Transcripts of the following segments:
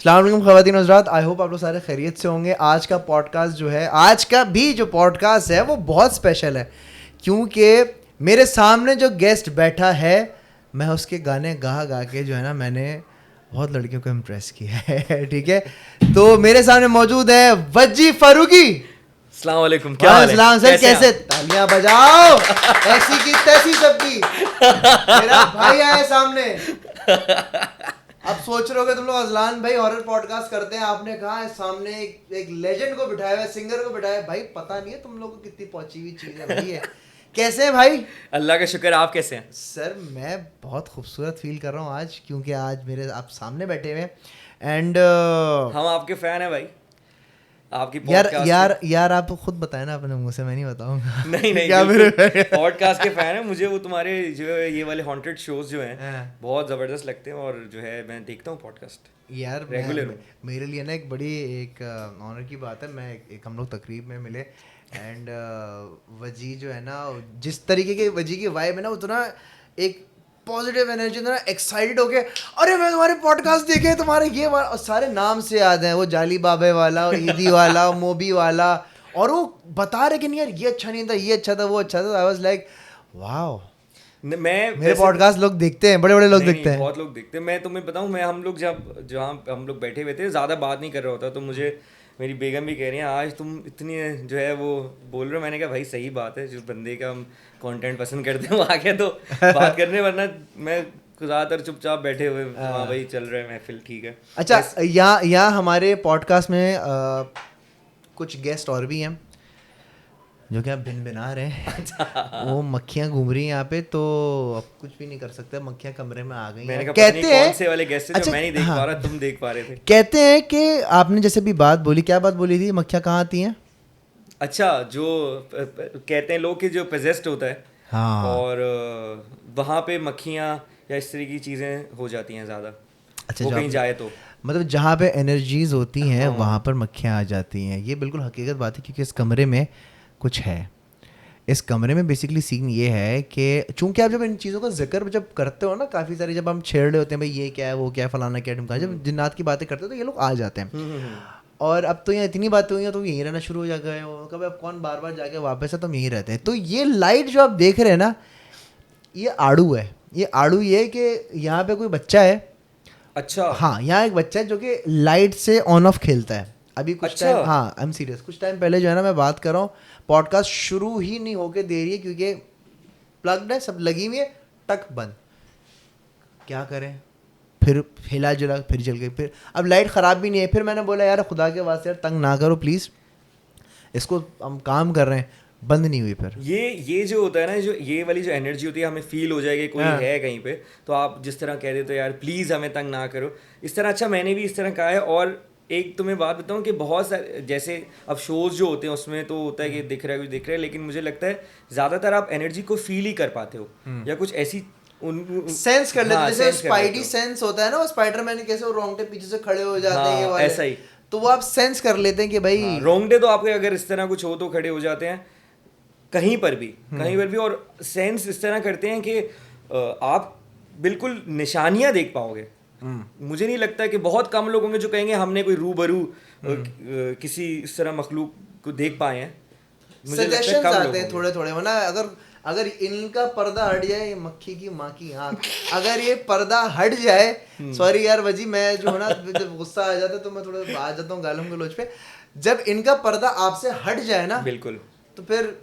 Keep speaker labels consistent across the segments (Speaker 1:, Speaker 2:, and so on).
Speaker 1: अस्सलाम वालेकुम ख़वातीन हज़रात, आई होप आप लोग सारे खैरियत से होंगे। आज का पॉडकास्ट जो है, आज का भी जो पॉडकास्ट है वो बहुत स्पेशल है, क्योंकि मेरे सामने जो गेस्ट बैठा है, मैं उसके गाने गा गा के जो है ना, मैंने बहुत लड़कियों को इम्प्रेस किया है। ठीक है, तो मेरे सामने मौजूद है वज्जी फारूकी।
Speaker 2: अस्सलाम वालेकुम, क्या हाल है?
Speaker 1: अस्सलाम सर, कैसे? तालियां बजाओ ऐसी की तैसी सबकी। मेरा भाई आया सामने। अब सोच रहे होगे तुम लोग, अजलान भाई हॉरर पॉडकास्ट करते हैं, आपने कहा है सामने एक लेजेंड को बिठाया है, सिंगर को बिठाया है। भाई पता नहीं है तुम लोगों को कितनी पहुंची हुई चीज है भाई। है कैसे हैं भाई?
Speaker 2: अल्लाह का शुक्र, आप कैसे हैं?
Speaker 1: सर मैं बहुत खूबसूरत फील कर रहा हूँ आज, क्योंकि आज मेरे आप सामने बैठे हुए हैं एंड
Speaker 2: हम आपके फैन हैं भाई, आपकी
Speaker 1: यार
Speaker 2: पॉडकास्ट
Speaker 1: यार यार आप खुद बताए ना अपने मुंह से, मैं नहीं बताऊंगा।
Speaker 2: नहीं नहीं,
Speaker 1: क्या मेरे
Speaker 2: पॉडकास्ट के फैन है। मुझे वो तुम्हारे जो ये वाले हॉन्टेड शोज जो हैं
Speaker 1: हाँ।
Speaker 2: बहुत ज़बरदस्त लगते हैं, और जो है मैं देखता हूँ पॉडकास्ट
Speaker 1: यार
Speaker 2: रेगुलर।
Speaker 1: मेरे लिए ना एक बड़ी एक ऑनर की बात है। मैं एक हम लोग तकरीब में मिले एंड वजी जो है ना, जिस तरीके के वजी की वाइब है ना, उतना एक पॉजिटिव एनर्जी ना, एक्साइटेड हो गए, अरे मैं तुम्हारे पॉडकास्ट देखे, तुम्हारे ये वाला, और सारे नाम से याद हैं, वो जाली बाबे वाला, ईदी वाला, मोबी वाला, और वो बता रहे कि नहीं यार ये अच्छा नहीं था, ये अच्छा था, वो अच्छा था। आई वाज लाइक वाओ, मेरे पॉडकास्ट लोग देखते हैं, बड़े बड़े लोग देखते हैं,
Speaker 2: बहुत लोग देखते हैं। मैं तुम्हें बताऊं, मैं हम लोग जब जहाँ हम लोग बैठे हुए थे, ज़्यादा बात नहीं कर रहा होता, तो मुझे मेरी बेगम भी कह रही हैं आज तुम इतनी जो है वो बोल रहे हो। मैंने कहा भाई सही बात है, जिस बंदे का हम कंटेंट पसंद करते हैं वो आके तो बात करने, वरना मैं ज़्यादातर चुपचाप बैठे हुए, हाँ भाई चल रहा है महफिल, ठीक है।
Speaker 1: अच्छा, यहाँ हमारे पॉडकास्ट में कुछ गेस्ट और भी हैं जो कि आप भिन भिना रहे हैं। वो मक्खियाँ घूम रही हैं यहाँ पे, तो अब कुछ भी नहीं कर सकते, मक्खियाँ कमरे में आ गई हैं।
Speaker 2: कहते हैं कौन से वाले गेस्ट हैं जो मैं नहीं देख पा रहा, तुम देख पा रहे थे।
Speaker 1: कहते हैं कि आपने जैसे भी बात बोली, क्या बात बोली थी, मक्खियाँ कहाँ आती हैं?
Speaker 2: अच्छा, जो कहते हैं लोग कि जो पोजेस्ड होता है,
Speaker 1: हाँ,
Speaker 2: और वहाँ पे मक्खियाँ या इस तरह की चीज़ें हो जाती हैं ज़्यादा।
Speaker 1: अच्छा,
Speaker 2: वो कहीं जाए तो
Speaker 1: मतलब जहाँ पे एनर्जीज होती हैं वहाँ पर मक्खियाँ आ जाती हैं। ये बिल्कुल हकीकत बात है, क्योंकि इस कमरे में कुछ है। इस कमरे में बेसिकली सीन ये है कि चूंकि आप जब इन चीज़ों का जिक्र जब करते हो ना, काफ़ी सारी जब हम छेड़ रहे होते हैं भाई ये क्या है, वो क्या है, फलाना क्या है, जब जिन्नात की बातें करते हो तो ये लोग आ जाते हैं। और अब तो यहाँ इतनी बातें हुई हैं तो यहीं रहना शुरू हो जा गए हो, कभी अब कौन बार बार जाके वापस है, तो हम यहीं रहते हैं। तो ये लाइट जो आप देख रहे हैं ना, ये आड़ू है। ये आड़ू ये है कि यहाँ पे कोई बच्चा है।
Speaker 2: अच्छा,
Speaker 1: हाँ, यहाँ एक बच्चा है जो कि लाइट से ऑन ऑफ खेलता है अभी कुछ टाइम। हाँ, आई एम सीरियस, कुछ टाइम पहले जो है ना, मैं बात कर रहा हूँ, पॉडकास्ट शुरू ही नहीं होके दे रही है, क्योंकि प्लग्ड है, सब लगी हुई है, टक बंद। क्या करें, फिर हिला जुला, फिर जल गई, फिर अब लाइट ख़राब भी नहीं है। फिर मैंने बोला यार खुदा के वास्ते यार तंग ना करो प्लीज़, इसको हम काम कर रहे हैं, बंद नहीं हुई। फिर
Speaker 2: ये जो होता है ना, जो ये वाली जो एनर्जी होती है, हमें फील हो जाएगी कोई है कहीं पे, तो आप जिस तरह कह देते हो यार प्लीज़ हमें तंग ना करो, इस तरह। अच्छा, मैंने भी इस तरह कहा है। और एक तुम्हें बात बताऊं कि बहुत सारे जैसे अब शोज़ जो होते हैं उसमें तो होता है कि दिख रहा है कुछ दिख रहा है, लेकिन मुझे लगता है ज़्यादातर आप एनर्जी को फील ही कर पाते हो, या कुछ ऐसी
Speaker 1: सेंस कर लेते हो। जैसे स्पाइडी सेंस होता है ना, वो स्पाइडरमैन कैसे वो रोंगटे पीछे से खड़े हो जाते हैं, ये वाले
Speaker 2: ऐसा ही,
Speaker 1: तो वो आप सेंस कर लेते हैं कि भाई
Speaker 2: रोंगटे तो आपके अगर इस तरह कुछ हो तो खड़े हो जाते हैं कहीं पर भी, कहीं पर भी। और सेंस इस तरह करते हैं कि आप बिल्कुल निशानियां देख पाओगे। मुझे नहीं लगता कि बहुत कम लोग होंगे जो कहेंगे हमने कोई रूबरू किसी इस तरह मखलूक को देख पाए हैं। मुझे लगता है कम लोग
Speaker 1: थोड़े थोड़े, वरना अगर इनका पर्दा हट जाए, ये मक्खी की माँ की आँख, अगर ये पर्दा हट जाए, सॉरी यार वजी, मैं जो है ना जब गुस्सा आ जाता है तो मैं थोड़ा आ जाता हूँ गालों गलौज पे। जब इनका पर्दा आपसे हट जाए ना,
Speaker 2: बिल्कुल,
Speaker 1: तो फिर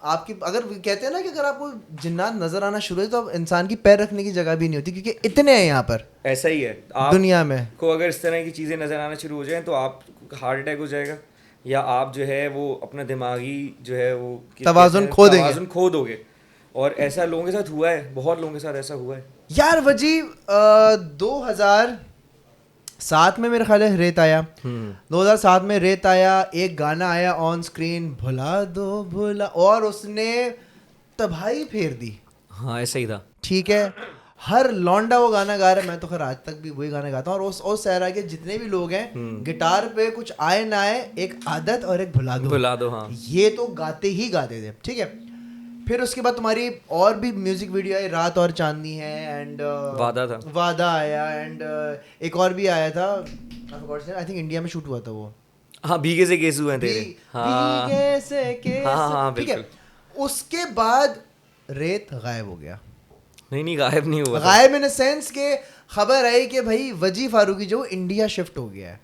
Speaker 1: आपकी, अगर कहते हैं ना कि अगर आपको जिन्नात नजर आना शुरू है तो अब इंसान की पैर रखने की जगह भी नहीं होती, क्योंकि इतने हैं यहाँ पर।
Speaker 2: ऐसा ही है, आप
Speaker 1: दुनिया में
Speaker 2: को अगर इस तरह की चीज़ें नज़र आना शुरू हो जाएं तो आप हार्ट अटैक हो जाएगा, या आप जो है वो अपना दिमागी जो है वो
Speaker 1: तवाज़ुन
Speaker 2: खो दोगे। और ऐसा लोगों के साथ हुआ है, बहुत लोगों के साथ ऐसा हुआ है
Speaker 1: यार वजी। 2007 में मेरे ख्याल है रेत आया, 2007 में रेत आया, एक गाना आया ऑन स्क्रीन, भुला दो भुला, और उसने तबाही फेर दी।
Speaker 2: हाँ, ऐसा ही था,
Speaker 1: ठीक है, हर लौंडा वो गाना गा रहा है। मैं तो खैर आज तक भी वही गाना गाता हूँ। और उस सहरा के जितने भी लोग हैं, गिटार पे कुछ आए ना आए, एक आदत और एक भुला दो,
Speaker 2: हाँ,
Speaker 1: ये तो गाते ही गाते थे। ठीक है, फिर उसके बाद तुम्हारी और भी म्यूजिक वीडियो आई, रात और चांदनी है, एंड वादा आया, एंड एक और भी आया था, आई थिंक इंडिया में शूट हुआ था वो।
Speaker 2: हाँ, भीगे से केसू हैं तेरे। हाँ
Speaker 1: भीगे से केसू,
Speaker 2: हाँ
Speaker 1: ठीक है।
Speaker 2: बिल्कुल।
Speaker 1: उसके बाद रेत गायब हो गया।
Speaker 2: नहीं गायब नहीं हुआ,
Speaker 1: गायब इन सेंस के खबर आई कि भाई वजी फारूकी जो इंडिया शिफ्ट हो गया है,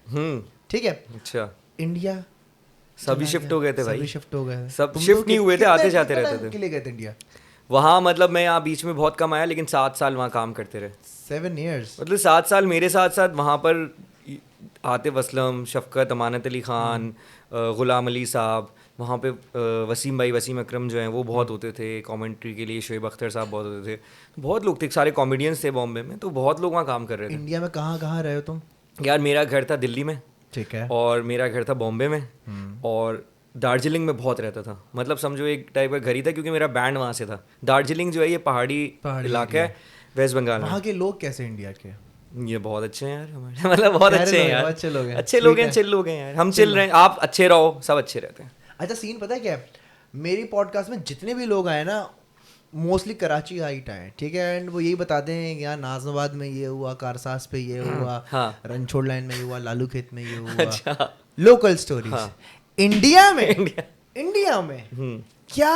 Speaker 1: ठीक है।
Speaker 2: अच्छा,
Speaker 1: इंडिया
Speaker 2: सभी शिफ्ट हो गए थे भाई,
Speaker 1: सभी शिफ्ट हो गए,
Speaker 2: सब शिफ्ट नहीं हुए थे, आते जाते रहते थे।
Speaker 1: कितने गए थे इंडिया
Speaker 2: वहाँ? मतलब मैं यहाँ बीच में बहुत कम आया, लेकिन 7 साल वहाँ काम करते रहे।
Speaker 1: 7 years,
Speaker 2: मतलब 7 साल मेरे साथ साथ वहाँ पर आतिफ असलम, शफकत, अमानत अली ख़ान, ग़ुलाम अली साहब, वहाँ पे वसीम अकरम जो हैं वो बहुत होते थे कमेंट्री के लिए, शोएब अख्तर साहब बहुत होते थे, बहुत लोग थे, सारे कॉमेडियंस थे बॉम्बे में, तो बहुत लोग वहाँ काम कर रहे थे।
Speaker 1: इंडिया में कहाँ कहाँ रहे हो तुम?
Speaker 2: यार मेरा घर था दिल्ली में,
Speaker 1: ठीक है,
Speaker 2: और मेरा घर था बॉम्बे में, और दार्जिलिंग में बहुत रहता था। मतलब समझो एक टाइप का घर ही था, क्योंकि मेरा बैंड वहाँ से था। दार्जिलिंग जो है ये पहाड़ी इलाका है वेस्ट बंगाल में।
Speaker 1: वहाँ के लोग कैसे इंडिया के?
Speaker 2: ये बहुत अच्छे हैं यार हमारे, मतलब बहुत अच्छे हैं यार,
Speaker 1: अच्छे लोग हैं,
Speaker 2: अच्छे लोग हैं, चिल लोग हैं यार। हम चिल रहे हैं, आप अच्छे रहो, सब अच्छे रहते हैं।
Speaker 1: अच्छा, सीन पता है क्या है, मेरी पॉडकास्ट में जितने भी लोग आए ना, मोस्टली कराची हाइट आए, ठीक है, एंड वो यही बताते हैं कि यार नाजनाबाद में ये हुआ, कारसास पे ये हुआ,
Speaker 2: हाँ।
Speaker 1: रणछोड़ लाइन में ये हुआ, लालू खेत में ये हुआ,
Speaker 2: अच्छा,
Speaker 1: लोकल स्टोरीज।
Speaker 2: हाँ।
Speaker 1: इंडिया में क्या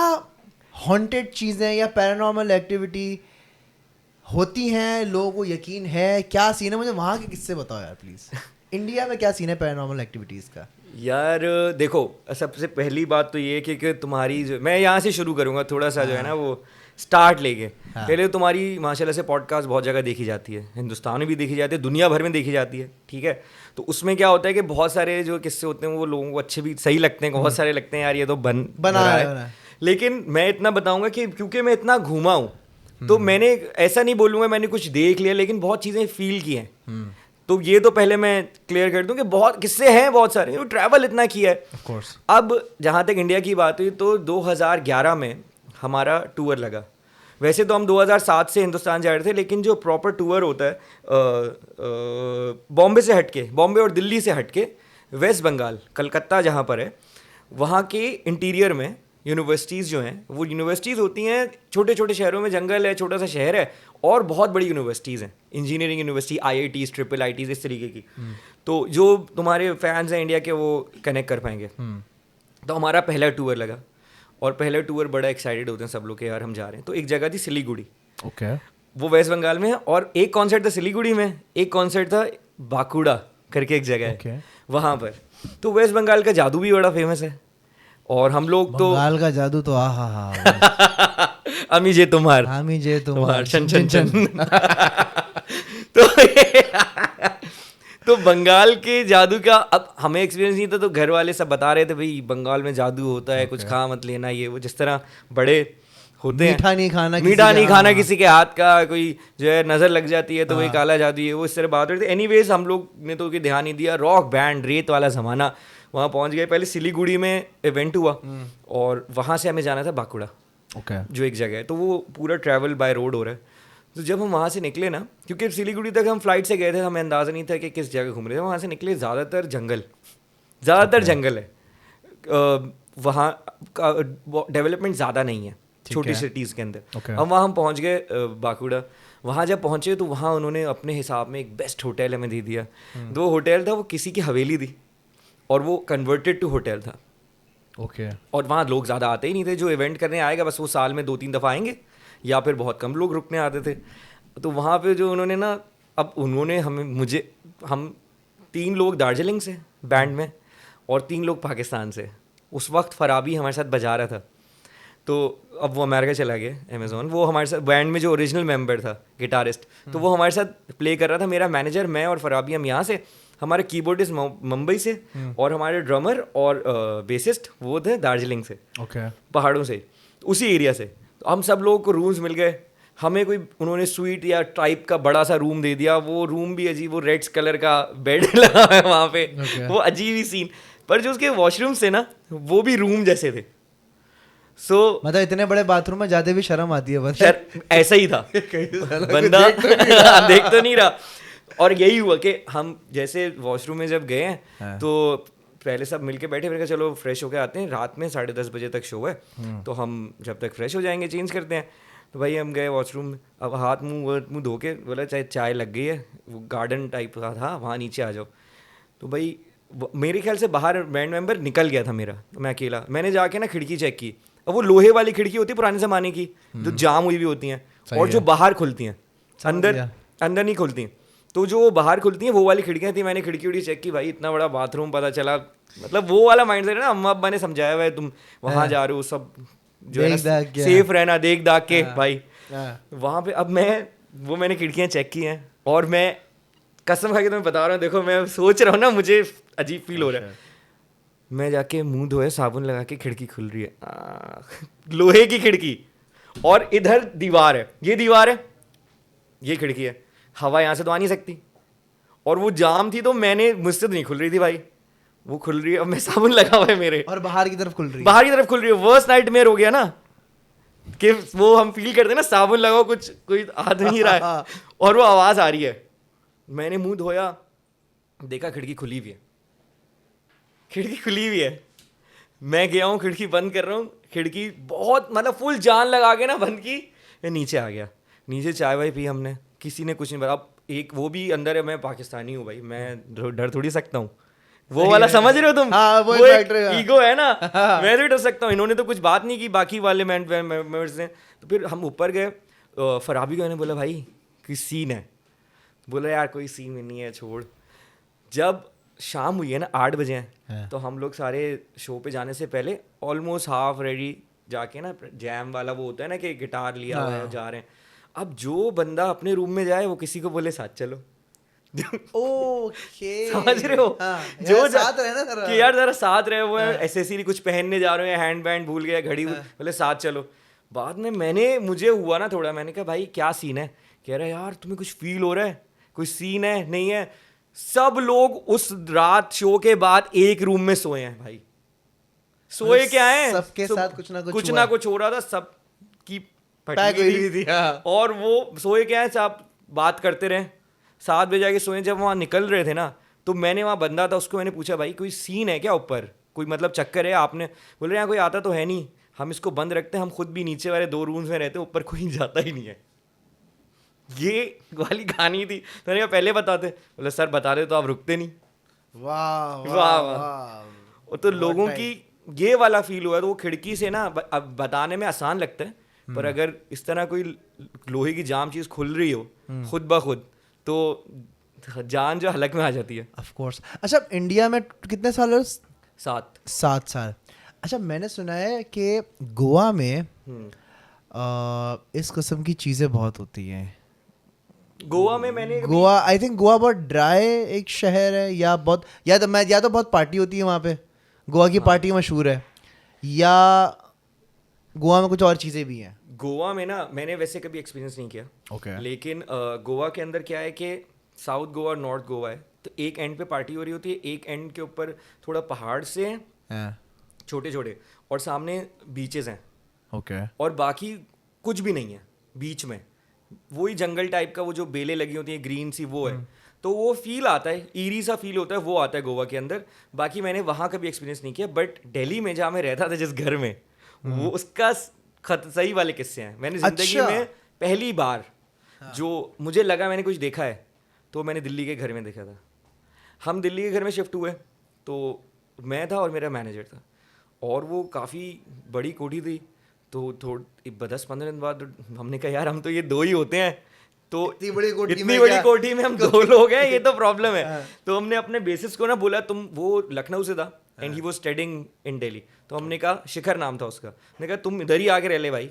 Speaker 1: हॉन्टेड चीजें या पैरानॉर्मल एक्टिविटी होती हैं, लोगों को यकीन है? क्या सीन है, मुझे वहाँ के किस्से बताओ यार प्लीज। इंडिया में क्या सीन है पैरानॉर्मल एक्टिविटीज का?
Speaker 2: यार देखो, सबसे पहली बात तो ये है कि तुम्हारी जो, मैं यहाँ से शुरू करूँगा थोड़ा सा, जो है ना वो स्टार्ट लेके। पहले तुम्हारी माशाल्लाह से पॉडकास्ट बहुत जगह देखी जाती है, हिंदुस्तान में भी देखी जाती है, दुनिया भर में देखी जाती है, ठीक है। तो उसमें क्या होता है कि बहुत सारे जो किस्से होते हैं वो लोगों को अच्छे भी सही लगते हैं, बहुत सारे लगते हैं यार ये तो बना है। लेकिन मैं इतना बताऊंगा कि क्योंकि मैं इतना घूमा हूँ, तो मैंने ऐसा नहीं बोलूँगा मैंने कुछ देख लिया, लेकिन बहुत चीज़ें फील की हैं। तो ये तो पहले मैं क्लियर कर दूं कि बहुत किस्से हैं, बहुत सारे, ट्रैवल इतना किया है।
Speaker 1: Of course.
Speaker 2: अब जहाँ तक इंडिया की बात हुई, तो 2011 में हमारा टूर लगा। वैसे तो हम 2007 से हिंदुस्तान जा रहे थे, लेकिन जो प्रॉपर टूर होता है बॉम्बे से हटके, बॉम्बे और दिल्ली से हटके वेस्ट बंगाल, कलकत्ता जहाँ पर है, वहाँ के इंटीरियर में यूनिवर्सिटीज़ जो हैं, वो यूनिवर्सिटीज़ होती हैं छोटे छोटे शहरों में, जंगल है, छोटा सा शहर है, और बहुत बड़ी यूनिवर्सिटीज़ हैं, इंजीनियरिंग यूनिवर्सिटी, IITs, IIITs, इस तरीके की। तो जो तुम्हारे फैंस हैं इंडिया के वो कनेक्ट कर पाएंगे। तो हमारा पहला टूर लगा, और पहला टूर बड़ा एक्साइटेड होते हैं सब लोग कि यार हम जा रहे हैं। तो एक जगह थी सिलीगुड़ी, वो वेस्ट बंगाल में है, और एक कॉन्सर्ट था सिलीगुड़ी में, एक कॉन्सर्ट था बाकुड़ा करके एक जगह है वहाँ पर। तो वेस्ट बंगाल का जादू भी बड़ा फेमस है, और हम लोग तो
Speaker 1: बंगाल का जादू तो
Speaker 2: अमी जे तुम्हार शन शन शन तो बंगाल के जादू का अब हमें एक्सपीरियंस नहीं था, तो घर वाले सब बता रहे थे भाई बंगाल में जादू होता है, कुछ खा मत लेना, ये वो, जिस तरह बड़े होते हैं,
Speaker 1: मीठा नहीं खाना
Speaker 2: किसी के हाथ का, कोई जो है नजर लग जाती है तो वही काला जादू है, वो इस तरह बात रहे थे। एनीवेज हम लोग ने तो ध्यान नहीं दिया, रॉक बैंड, रेत वाला जमाना, वहाँ पहुँच गए। पहले सिलीगुड़ी में इवेंट हुआ, और वहाँ से हमें जाना था बाकुड़ा, जो एक जगह है, तो वो पूरा ट्रैवल बाय रोड हो रहा है। तो जब हम वहाँ से निकले ना, क्योंकि सिलीगुड़ी तक हम फ्लाइट से गए थे, हमें अंदाज़ा नहीं था कि किस जगह घूम रहे थे। वहाँ से निकले, ज़्यादातर जंगल है, वहाँ का डेवलपमेंट ज़्यादा नहीं है छोटी सिटीज़ के अंदर। अब वहाँ हम पहुँच गए बाकुड़ा। वहाँ जब पहुँचे तो वहाँ उन्होंने अपने हिसाब में एक बेस्ट होटल हमें दे दिया। वो होटल था, वो किसी की हवेली थी, और वो कन्वर्टेड टू होटल था। और वहाँ लोग ज़्यादा आते ही नहीं थे, जो इवेंट करने आएगा बस वो साल में 2-3 दफ़ा आएंगे, या फिर बहुत कम लोग रुकने आते थे। तो वहाँ पे जो उन्होंने ना, अब उन्होंने हम 3 लोग दार्जिलिंग से बैंड में, और 3 लोग पाकिस्तान से। उस वक्त फराबी हमारे साथ बजा रहा था, तो अब वो अमेरिका चला गया, अमेज़ॉन। वो हमारे साथ बैंड में जो ओरिजिनल मेंबर था, गिटारिस्ट, तो वो हमारे साथ प्ले कर रहा था। मेरा मैनेजर, मैं और फराबी, हम यहाँ से, हमारे कीबोर्डिस्ट मुंबई से, और हमारे ड्रमर और बेसिस्ट वो थे दार्जिलिंग से, पहाड़ों से, उसी एरिया से। तो हम सब लोगों को रूम्स मिल गए। हमें कोई उन्होंने स्वीट या टाइप का बड़ा सा रूम दे दिया। वो रूम भी अजीब, वो रेड कलर का बेड लगा है वहाँ पे, वो अजीब ही सीन। पर जो उसके वॉशरूम्स थे ना, वो भी रूम जैसे थे।
Speaker 1: मतलब इतने बड़े बाथरूम में जाते भी शर्म आती है, बस
Speaker 2: ऐसा ही था बंदा देख तो नहीं रहा। और यही हुआ कि हम जैसे वॉशरूम में जब गए हैं, तो पहले सब मिलके बैठे, फिर कहा चलो फ्रेश होके आते हैं, रात में 10:30 बजे तक शो है, तो हम जब तक फ्रेश हो जाएंगे चेंज करते हैं। तो भाई हम गए वॉशरूम में, अब हाथ मुंह धो के बोला चाहे चाय लग गई है, वो गार्डन टाइप का था, वहाँ नीचे आ जाओ। तो भाई मेरे ख्याल से बाहर बैंड मेंबर निकल गया था मेरा, तो मैं अकेला, मैंने जाके ना खिड़की चेक की। अब वो लोहे वाली खिड़की होती है पुराने ज़माने की, जो जाम हुई भी होती हैं और जो बाहर खुलती हैं, अंदर नहीं खुलती। तो जो बाहर खुलती हैं वो वाली खिड़कियाँ थी, मैंने खिड़की उड़ी चेक की, भाई इतना बड़ा बाथरूम, पता चला मतलब वो वाला माइंड सेट है ना, अम्मा अब्बा ने समझाया हुआ है तुम वहाँ जा रहे हो, सब जो है ना सेफ रहना, देख दाग के भाई वहाँ पे। अब मैंने खिड़कियाँ चेक की हैं, और मैं कसम खा के तुम्हें बता रहा हूँ, देखो मैं सोच रहा हूँ ना, मुझे अजीब फील हो रहा है। मैं जाके मुंह धोए, साबुन लगा के, खिड़की खुल रही है, लोहे की खिड़की, और इधर दीवार है, ये दीवार है, ये खिड़की है, हवा यहाँ से तो आ नहीं सकती, और वो जाम थी तो मुझसे तो नहीं खुल रही थी भाई, वो खुल रही है, अब मैं साबुन लगा हुआ है मेरे,
Speaker 1: और बाहर की तरफ खुल रही है,
Speaker 2: बाहर की तरफ खुल रही है। वर्स्ट नाइटमेयर हो गया ना, कि वो हम फील करते हैं ना, साबुन लगाओ कुछ कोई आ नहीं रहा है और वो आवाज़ आ रही है। मैंने मुंह धोया, देखा खिड़की खुली हुई है, खिड़की खुली हुई है, मैं गया हूँ खिड़की बंद कर रहा हूँ, खिड़की बहुत मतलब फुल जान लगा के ना बंद की, मैं नीचे आ गया। नीचे चाय वाय पी हमने, किसी ने कुछ नहीं बताया। अब एक वो भी अंदर है, मैं पाकिस्तानी हूँ भाई, मैं डर थोड़ी सकता हूँ, वो वाला समझ रहे हो तुम?
Speaker 1: हाँ,
Speaker 2: वो एक ईगो है ना, मैं तो डर सकता हूँ। इन्होंने तो कुछ बात नहीं की बाकी वाले मेंबर्स ने। तो फिर हम ऊपर गए, फराबी को ने बोला भाई कोई सीन है, बोला यार कोई सीन नहीं है छोड़। जब शाम हुई है ना, 8 बजे हैं, तो हम लोग सारे शो पे जाने से पहले ऑलमोस्ट हाफ रेडी जाके ना, जैम वाला वो होता है ना कि गिटार लिया हुआ है, जा रहे हैं। अब जो बंदा अपने रूम में जाए वो किसी को बोले साथ चलो,
Speaker 1: ओके
Speaker 2: समझ रहे हो?
Speaker 1: जो साथ रहे ना
Speaker 2: कि यार जरा साथ रहे, वो एसेसरी कुछ पहनने जा रहे हैं, हैंड बैंड भूल गया, घड़ी बोले साथ चलो। बाद में मुझे हुआ ना थोड़ा, मैंने कहा भाई क्या सीन है? कह रहा है यार तुम्हें कुछ फील हो रहा है, कोई सीन है? नहीं है। सब लोग उस रात शो के बाद एक रूम में सोए हैं भाई। सोए क्या है,
Speaker 1: सबके साथ कुछ ना
Speaker 2: कुछ हो रहा था, सब की फटी थी। और वो सोए क्या है, सब बात करते रहे। 7 बजे जाके सोए। जब वहाँ निकल रहे थे ना, तो मैंने वहाँ बंदा था, उसको मैंने पूछा भाई कोई सीन है क्या ऊपर, कोई मतलब चक्कर है? आपने बोल रहे यहाँ कोई आता तो है नहीं, हम इसको बंद रखते हैं, हम खुद भी नीचे वाले 2 रूम्स में रहते, ऊपर कोई जाता ही नहीं है। ये वाली कहानी थी। तो मैंने कहा पहले बताते, बोले सर बता दे तो आप रुकते नहीं।
Speaker 1: वाह
Speaker 2: वाह वाह। तो लोगों की ये वाला फील हुआ, तो वो खिड़की से ना, अब बताने में आसान लगता है, पर अगर इस तरह कोई लोहे की जाम चीज़ खुल रही हो खुद ब खुद, तो जान जो हलक में आ जाती है।
Speaker 1: Of course. अच्छा, इंडिया में कितने साल?
Speaker 2: 7
Speaker 1: साल। अच्छा, मैंने सुना है कि गोवा में इस किस्म की चीज़ें बहुत होती हैं।
Speaker 2: गोवा में मैंने
Speaker 1: गोवा, आई थिंक गोवा बहुत ड्राई एक शहर है, या बहुत या तो बहुत पार्टी होती है वहाँ पे, गोवा की पार्टी मशहूर है, या गोवा में कुछ और चीज़ें भी हैं।
Speaker 2: गोवा में ना मैंने वैसे कभी एक्सपीरियंस नहीं किया, लेकिन गोवा के अंदर क्या है कि साउथ गोवा और नॉर्थ गोवा है, तो एक एंड पे पार्टी हो रही होती है, एक एंड के ऊपर थोड़ा पहाड़ से हैं छोटे छोटे, और सामने बीचेस हैं, और बाकी कुछ भी नहीं है बीच में, वही जंगल टाइप का, वो जो बेलें लगी होती हैं ग्रीन सी, वो है। तो वो फील आता है, ईरी सा फील होता है, वो आता है गोवा के अंदर। बाकी मैंने वहाँ कभी एक्सपीरियंस नहीं किया, बट दिल्ली में जहाँ मैं रहता था जिस घर में, वो उसका सही वाले किस्से हैं। मैंने जिंदगी में पहली बार जो मुझे लगा मैंने कुछ देखा है, तो मैंने दिल्ली के घर में देखा था। हम दिल्ली के घर में शिफ्ट हुए, तो मैं था और मेरा मैनेजर था, और वो काफ़ी बड़ी कोठी थी। तो 10-15 दिन बाद हमने कहा यार हम तो ये 2 ही होते हैं, तो इतनी बड़ी कोठी में हम 2 लोग हैं, ये तो प्रॉब्लम है। तो हमने अपने बेसिस को ना बोला, तुम, वो लखनऊ से था and he was studying in Delhi, तो हमने कहा, शिखर नाम था उसका, मैंने कहा तुम इधर ही आके रह ले भाई,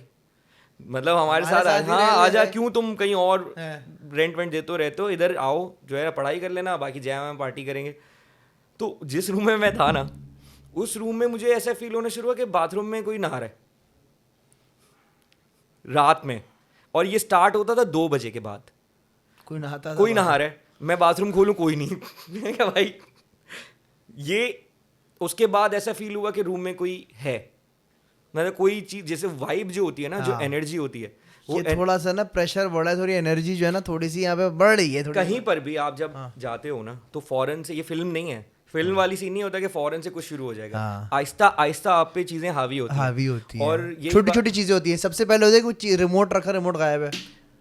Speaker 2: मतलब हमारे साथ आजा, क्यों तुम कहीं और रेंट वेंट देते रहते हो, इधर आओ, जो है पढ़ाई कर लेना, बाकी जैम में पार्टी करेंगे। तो जिस रूम में मैं था ना, उस रूम में मुझे ऐसा फील होना शुरू हुआ कि बाथरूम में कोई नहा रहा है रात में, और ये स्टार्ट होता था 2 बजे के बाद, कोई नहा रहा है, मैं बाथरूम खोलूं कोई नहीं। मैंने कहा भाई ये, उसके बाद ऐसा फील हुआ कि रूम में कोई है, मतलब कोई चीज, जैसे वाइब जो होती है ना, जो एनर्जी होती है, वो
Speaker 1: थोड़ा सा ना प्रेशर बढ़ा है, थोड़ी एनर्जी जो है ना थोड़ी सी यहाँ पे बढ़ रही है।
Speaker 2: कहीं पर भी आप जब जाते हो ना, तो फौरन से, ये फिल्म नहीं है, फिल्म वाली सीन नहीं होता कि फौरन से कुछ शुरू हो जाएगा,
Speaker 1: हाँ।
Speaker 2: आहिस्ता आहिस्ता आप पे चीजें हावी होती हैं।
Speaker 1: हावी होती है,
Speaker 2: और ये
Speaker 1: छोटी छोटी चीजें होती हैं। सबसे पहले होता है कुछ रिमोट रखा, रिमोट गायब है।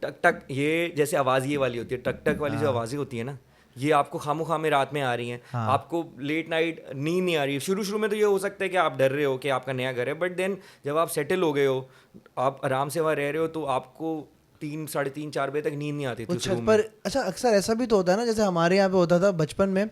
Speaker 2: टक टक, ये जैसे आवाज ये वाली होती है, टक टक वाली जो आवाजें होती है ना, ये आपको खामोखा में रात में आ रही हैं।
Speaker 1: हाँ।
Speaker 2: आपको लेट नाइट नींद नहीं आ रही है। शुरू शुरू में तो ये हो सकता है कि आप डर रहे हो कि आपका नया घर है, बट देन जब आप सेटल हो गए हो, आप आराम से वहाँ रह रहे हो, तो आपको 3, 3:30, 4 बजे तक नींद नहीं आती थी
Speaker 1: वो
Speaker 2: उस
Speaker 1: छत
Speaker 2: रूम
Speaker 1: पर,
Speaker 2: में।
Speaker 1: अच्छा अक्सर ऐसा भी तो होता है ना, जैसे हमारे यहाँ पे होता था बचपन में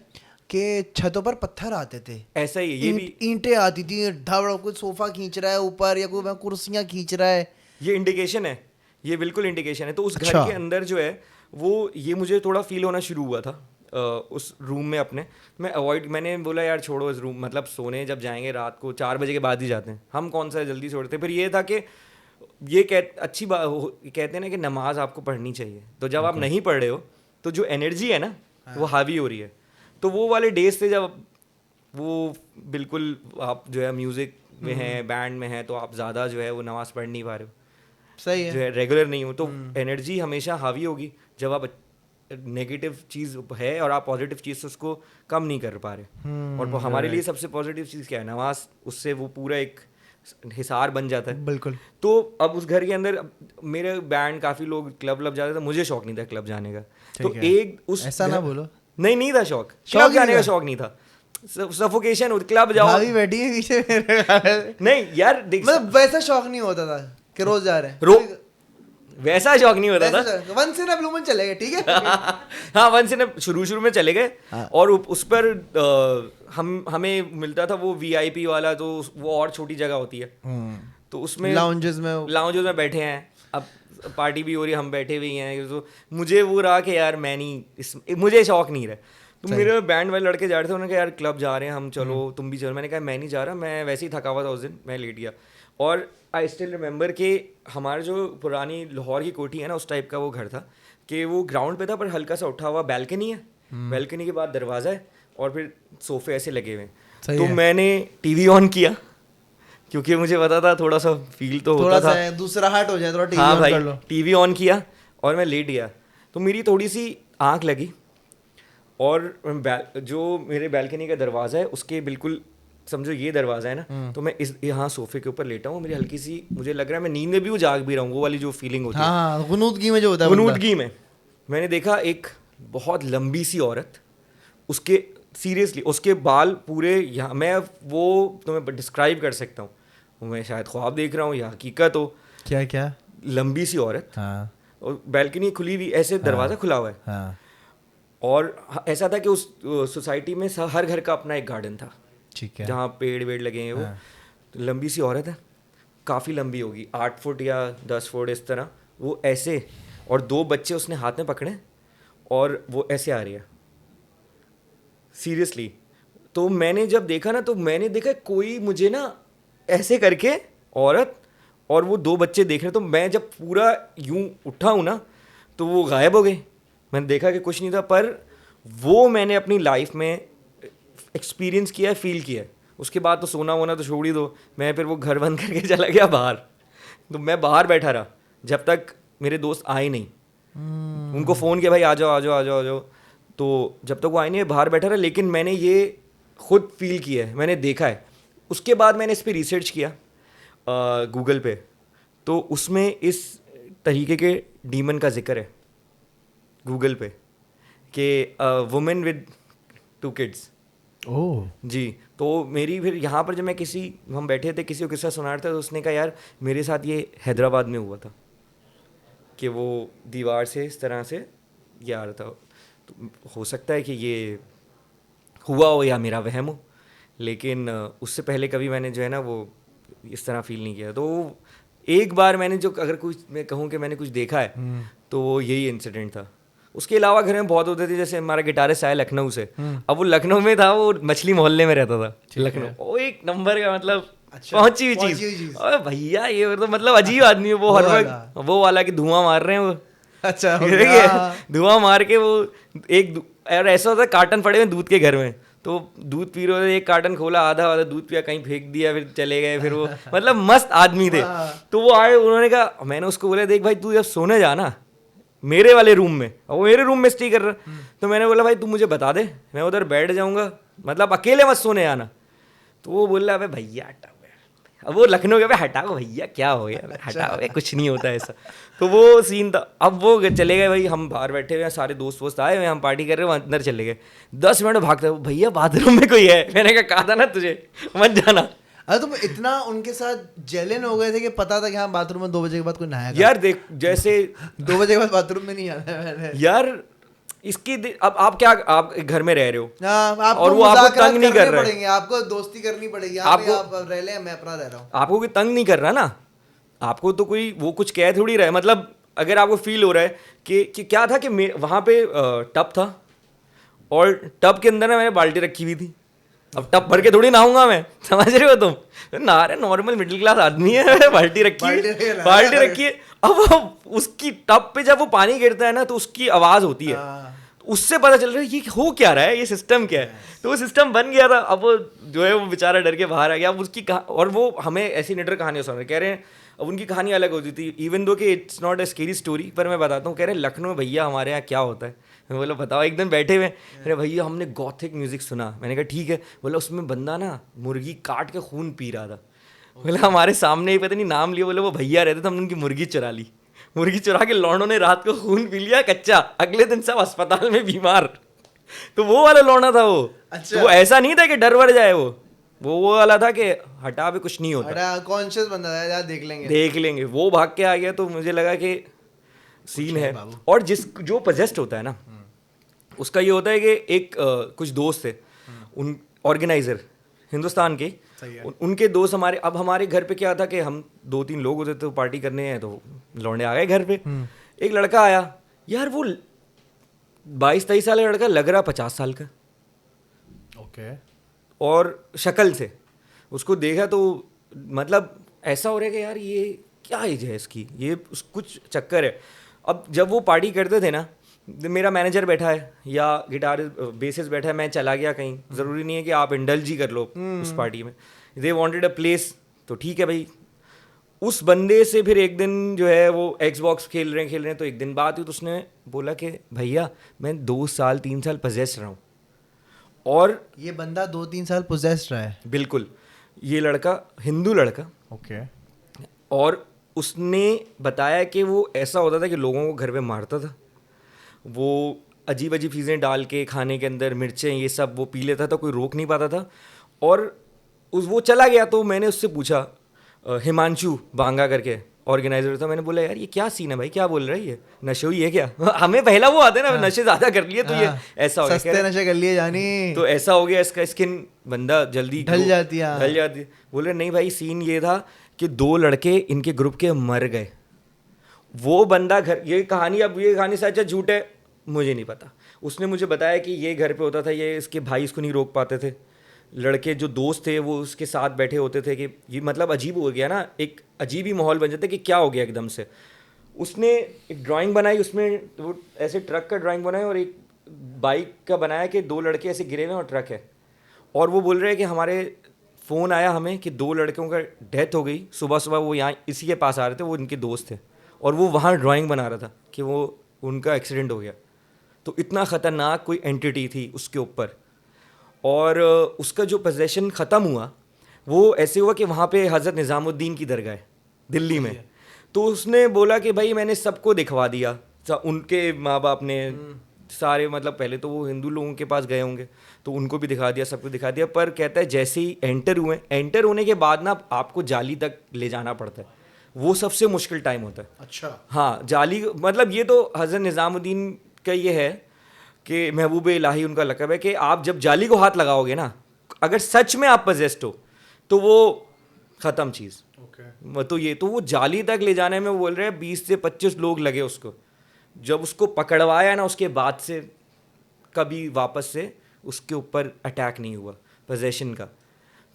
Speaker 1: कि छतों पर पत्थर आते थे,
Speaker 2: ऐसा ही है, ये भी
Speaker 1: ईंटें आती थी, ढाबड़ा कोई सोफा खींच रहा है ऊपर या कोई कुर्सियां खींच रहा है।
Speaker 2: ये इंडिकेशन है, ये बिल्कुल इंडिकेशन है। तो उस घर
Speaker 1: अच्छा।
Speaker 2: के अंदर जो है वो, ये मुझे थोड़ा फील होना शुरू हुआ था उस रूम में अपने। मैंने बोला यार छोड़ो इस रूम, मतलब सोने जब जाएंगे रात को 4 बजे के बाद ही जाते हैं हम, कौन सा जल्दी छोड़ते। फिर ये था कि ये अच्छी बात कहते हैं ना कि नमाज आपको पढ़नी चाहिए, तो जब आप नहीं पढ़ रहे हो तो जो एनर्जी है ना वो हावी हो रही है। तो वो वाले डेज थे जब वो बिल्कुल आप जो है म्यूज़िक में हैं, बैंड में हैं, तो आप ज़्यादा जो है वो नमाज पढ़ नहीं पा रहे हो,
Speaker 1: सही
Speaker 2: जो
Speaker 1: है।
Speaker 2: है रेगुलर नहीं हो, तो एनर्जी हमेशा हावी होगी। जब आप नेगेटिव चीज़ है और आप पॉजिटिव चीज़ से उसको कम नहीं कर पा रहे, और हमारे लिए सबसे पॉजिटिव चीज़ क्या है, नमाज। उससे वो पूरा एक हिसार बन जाता है।
Speaker 1: बिल्कुल।
Speaker 2: तो अब उस घर के अंदर मेरे बैंड, काफ़ी लोग क्लब जाते थे, मुझे शौक नहीं था क्लब जाने का। तो एक उस
Speaker 1: ऐसा ना बोलो,
Speaker 2: नहीं था शौक, क्लब जाने का शौक नहीं था। सफोकेशन, क्लब जाओ,
Speaker 1: भाभी बैठी है पीछे मेरे।
Speaker 2: नहीं यार देख,
Speaker 1: मतलब वैसा शौक नहीं होता था कि रोज जा रहे हैं,
Speaker 2: वैसा शौक नहीं होता था।
Speaker 1: Once in a blue moon चले गए, ठीक है।
Speaker 2: हाँ, वंस इन शुरू में चले गए।
Speaker 1: हाँ।
Speaker 2: और उस पर हमें मिलता था वो VIP वाला, तो वो और छोटी जगह होती है, तो उसमें
Speaker 1: लाउंजेस में
Speaker 2: बैठे हैं, अब पार्टी भी हो रही है, हम बैठे हुए हैं। तो मुझे वो रहा कि यार मैं नहीं, मुझे शौक नहीं रहा। तो मेरे बैंड वाले लड़के जा रहे थे, उन्होंने कहा यार क्लब जा रहे हैं हम, चलो तुम भी चलो। मैंने कहा मैं नहीं जा रहा, मैं वैसे ही थका हुआ था उस दिन, मैं लेट गया। और आई स्टिल रिमेंबर कि हमारे जो पुरानी लाहौर की कोठी है ना, उस टाइप का वो घर था कि वो ग्राउंड पे था, पर हल्का सा उठा हुआ बैल्कनी है, बैल्कनी के बाद दरवाज़ा है और फिर सोफे ऐसे लगे हुए हैं। तो मैंने TV ऑन किया, क्योंकि मुझे पता था थोड़ा सा फील तो होता था,
Speaker 1: दूसरा हट हो जाए, थोड़ा टीवी
Speaker 2: हाँ
Speaker 1: ऑन
Speaker 2: भाई,
Speaker 1: कर लो।
Speaker 2: TV ऑन किया और मैं लेट गया। तो मेरी थोड़ी सी आँख लगी, और जो मेरे बैल्कनी का दरवाज़ा है उसके बिल्कुल समझो ये दरवाज़ा है ना, तो मैं इस यहाँ सोफे के ऊपर लेटा हूँ। मेरी हल्की सी, मुझे लग रहा है मैं नींद में भी हूँ, जाग भी रहा हूँ, वो वाली जो फीलिंग होती है।
Speaker 1: हाँ, गुनूदगी में जो होता है,
Speaker 2: गुनूदगी में मैंने देखा एक बहुत लंबी सी औरत, उसके सीरियसली उसके बाल पूरे यहाँ, मैं वो तुम्हें डिस्क्राइब कर सकता हूँ, मैं शायद ख्वाब देख रहा हूँ या हकीकत हो।
Speaker 1: क्या
Speaker 2: लंबी सी औरत,
Speaker 1: हाँ,
Speaker 2: और बैल्कनी खुली हुई, ऐसे दरवाज़ा खुला हुआ है।
Speaker 1: हाँ,
Speaker 2: और ऐसा था कि उस सोसाइटी में हर घर का अपना एक गार्डन था,
Speaker 1: ठीक है,
Speaker 2: जहाँ पेड़ वेड़ लगे हैं वो। तो लंबी सी औरत है, काफ़ी लंबी होगी, 8 फुट या 10 फुट इस तरह, वो ऐसे, और 2 बच्चे उसने हाथ में पकड़े और वो ऐसे आ रही है सीरियसली। तो मैंने जब देखा ना, तो मैंने देखा कोई मुझे ना ऐसे करके औरत और वो 2 बच्चे देख रहे। तो मैं जब पूरा यूं उठा हूँ ना, तो वो गायब हो गए। मैंने देखा कि कुछ नहीं था, पर वो मैंने अपनी लाइफ में एक्सपीरियंस किया है, फील किया है। उसके बाद तो सोना वोना तो छोड़ ही दो, मैं फिर वो घर बंद करके चला गया बाहर। तो मैं बाहर बैठा रहा जब तक मेरे दोस्त आए नहीं। उनको फ़ोन किया, भाई आ जाओ आ जाओ आ जाओ आ जाओ, तो जब तक वो आए नहीं बाहर बैठा रहा। लेकिन मैंने ये खुद फील किया है, मैंने देखा है। उसके बाद मैंने इस पर रिसर्च किया गूगल पे, तो उसमें इस तरीके के डीमन का जिक्र है गूगल पे कि वुमेन विद 2 किड्स।
Speaker 1: ओह
Speaker 2: जी। तो मेरी फिर यहाँ पर जब हम बैठे थे, किसी को किस्सा सुना रहा था, तो उसने कहा यार मेरे साथ ये हैदराबाद में हुआ था कि वो दीवार से इस तरह से ये आ रहा था। तो हो सकता है कि ये हुआ हो या मेरा वहम हो, लेकिन उससे पहले कभी मैंने जो है ना वो इस तरह फील नहीं किया। तो एक बार मैंने जो, अगर कुछ मैं कहूँ कि मैंने कुछ देखा है, तो वो यही इंसिडेंट था। उसके अलावा घर में बहुत होते थे, जैसे हमारा गिटारिस्ट आया लखनऊ से, अब वो लखनऊ में था, वो मछली मोहल्ले में रहता था लखनऊ। वो एक नंबर का मतलब पहुंची हुई चीज। अरे भैया ये तो मतलब अजीब आदमी है वो, हर वक्त वो वाला कि धुआं मार रहे हैं वो।
Speaker 1: अच्छा,
Speaker 2: धुआं मार के वो एक, और ऐसा होता है कार्टन पड़े हुए दूध के घर में, तो दूध पी रहे थे, एक कार्टन खोला, आधा दूध पिया, कहीं फेंक दिया, फिर चले गए। फिर वो मतलब मस्त आदमी थे। तो वो आए, उन्होंने कहा, मैंने उसको बोला देख भाई तू जब सोने जाना मेरे वाले रूम में, और वो मेरे रूम में स्टे कर रहा। तो मैंने बोला भाई तू मुझे बता दे, मैं उधर बैठ जाऊंगा, मतलब अकेले मत सोने आना। तो वो बोल रहा है भैया हटाओ यार, अब वो लखनऊ के हटाओ भैया क्या हो गया, हटाओ यार, कुछ नहीं होता ऐसा। तो वो सीन था। अब वो चले गए भाई, हम बाहर बैठे हुए हैं, सारे दोस्त वोस्त आए हुए हैं, हम पार्टी कर रहे हैं, अंदर चले गए। 10 मिनट भागते भैया बाथरूम में कोई है। मैंने कहा था ना तुझे मत जाना।
Speaker 1: अरे तुम इतना उनके साथ जेलन हो गए थे कि पता था कि हाँ बाथरूम में 2 बजे के बाद कोई नहाएगा।
Speaker 2: यार देख जैसे
Speaker 1: 2 बजे के बाद बाथरूम में नहीं आना है मैंने।
Speaker 2: यार अब आप क्या, आप घर में रह रहे हो
Speaker 1: आपको
Speaker 2: और वो आपको तंग नहीं कर रहा
Speaker 1: है, आपको दोस्ती करनी पड़ेगी, आप रह ले, मैं अपना रह रहा हूँ।
Speaker 2: आपको कोई तंग नहीं कर रहा ना, आपको तो कोई वो कुछ कह थोड़ी रहा है। मतलब अगर आपको फील हो रहा है कि क्या था कि वहाँ पे टब था और टब के अंदर ना मैंने बाल्टी रखी हुई थी। अब टब भर के थोड़ी नहाऊंगा मैं, समझ रहे हो तुम? नहा रहे नॉर्मल मिडिल क्लास आदमी है, बाल्टी रखी है। अब उसकी टब पे जब वो पानी गिरता है ना तो उसकी आवाज होती है, उससे पता चल रहा है ये हो क्या रहा है, ये सिस्टम क्या है। तो वो सिस्टम बन गया था। अब वो जो है वो बेचारा डर के बाहर आ गया। अब उसकी और वो हमें ऐसी निडर कहानियां सुना रहे, कह रहे हैं अब उनकी कहानी अलग होती थी, इवन दो कि it's not a scary story, पर मैं बताता हूँ। कह रहे हैं लखनऊ में भैया हमारे यहाँ क्या होता है। मैं बोला बताओ। एक दिन बैठे हुए, अरे भैया हमने गॉथिक म्यूजिक सुना। मैंने कहा ठीक है। बोला उसमें बंदा ना मुर्गी काट के खून पी रहा था। बोला हमारे सामने ही पता नहीं नाम लिया, बोले वो भैया रहते थे, हमने उनकी मुर्गी चुरा ली। मुर्गी चुरा के लौंडों ने रात को खून पी लिया कच्चा, अगले दिन सब अस्पताल में बीमार। तो वो वाला लौंडा था वो। अच्छा। तो वो ऐसा नहीं था कि डर वर जाए, वो वाला था कि हटा भी कुछ नहीं होता,
Speaker 1: कॉन्शियस बंदा था यार,
Speaker 2: देख लेंगे। वो भाग के आ गया तो मुझे लगा कि सीन है। और जो पजेस्ट होता है ना उसका ये होता है कि एक कुछ दोस्त है उन ऑर्गेनाइजर हिंदुस्तान के, उनके दोस्त हमारे। अब हमारे घर पे क्या था कि हम 2-3 लोग होते तो पार्टी करने हैं, तो लौंडे आ गए घर पे। एक लड़का आया यार, वो 22-23 साल का लड़का, लग रहा 50 साल का।
Speaker 1: ओके।
Speaker 2: और शक्ल से उसको देखा तो मतलब ऐसा हो रहा है कि यार ये क्या एज है इसकी, ये कुछ चक्कर है। अब जब वो पार्टी करते थे ना, मेरा मैनेजर बैठा है या गिटार बेसिस बैठा है, मैं चला गया कहीं, ज़रूरी नहीं है कि आप इंडल्ज ही कर लो उस पार्टी में। दे वांटेड अ प्लेस, तो ठीक है भाई। उस बंदे से फिर एक दिन जो है वो एक्सबॉक्स खेल रहे हैं, तो एक दिन बात हुई तो उसने बोला कि भैया मैं 2-3 साल पजेस्ट रहा हूँ। और
Speaker 1: ये बंदा 2-3 साल पोजेस्ड रहा है?
Speaker 2: बिल्कुल। ये लड़का हिंदू लड़का।
Speaker 1: ओके।
Speaker 2: और उसने बताया कि वो ऐसा होता था कि लोगों को घर पे मारता था, वो अजीब अजीब चीज़ें डाल के खाने के अंदर, मिर्चें ये सब वो पी लेता था, कोई रोक नहीं पाता था। और वो चला गया। तो मैंने उससे पूछा, हिमांशु बांगा करके ऑर्गेनाइजर था, मैंने बोला यार ये क्या सीन है भाई, क्या बोल रहा है ये, नशे हुई है क्या? हमें पहला वो आते ना, नशे ज़्यादा कर लिए तो ये ऐसा हो गया,
Speaker 1: सस्ते नशे कर लिए जानी,
Speaker 2: तो ऐसा हो गया, इसका स्किन बंदा जल्दी
Speaker 1: ढल जाती
Speaker 2: है। बोल रहे नहीं भाई सीन ये था कि 2 लड़के इनके ग्रुप के मर गए। वो बंदा घर, ये कहानी सच है झूठ है मुझे नहीं पता, उसने मुझे बताया कि ये घर पे होता था, ये इसके भाई इसको नहीं रोक पाते थे, लड़के जो दोस्त थे वो उसके साथ बैठे होते थे कि ये मतलब अजीब हो गया ना, एक अजीब ही माहौल बन जाता है कि क्या हो गया एकदम से। उसने एक ड्राइंग बनाई, उसमें वो ऐसे ट्रक का ड्राइंग बनाया और एक बाइक का बनाया कि 2 लड़के ऐसे गिरे हुए और ट्रक है। और वो बोल रहे हैं कि हमारे फ़ोन आया हमें कि 2 लड़कों का डेथ हो गई, सुबह सुबह वो यहाँ इसी के पास आ रहे थे, वो इनके दोस्त थे और वो वहाँ ड्राइंग बना रहा था कि वो उनका एक्सीडेंट हो गया। तो इतना ख़तरनाक कोई एंटिटी थी उसके ऊपर। और उसका जो पोजेशन ख़त्म हुआ वो ऐसे हुआ कि वहाँ पे हज़रत निज़ामुद्दीन की दरगाह है दिल्ली में। तो उसने बोला कि भाई मैंने सबको दिखवा दिया, उनके माँ बाप ने सारे, मतलब पहले तो वो हिंदू लोगों के पास गए होंगे तो उनको भी दिखा दिया, सबको दिखा दिया। पर कहता है जैसे ही एंटर होने के बाद ना आपको जाली तक ले जाना पड़ता है, वो सबसे मुश्किल टाइम होता है।
Speaker 1: अच्छा।
Speaker 2: हाँ जाली, मतलब ये तो हज़रत निज़ामुद्दीन का ये है कि महबूब इलाही उनका लक़ब है कि आप जब जाली को हाथ लगाओगे ना, अगर सच में आप पजेस्ट हो तो वो ख़त्म चीज़। तो ये तो वो जाली तक ले जाने में बोल रहे हैं 20 से 25 लोग लगे उसको। जब उसको पकड़वाया ना उसके बाद से कभी वापस से उसके ऊपर अटैक नहीं हुआ पोजेशन का।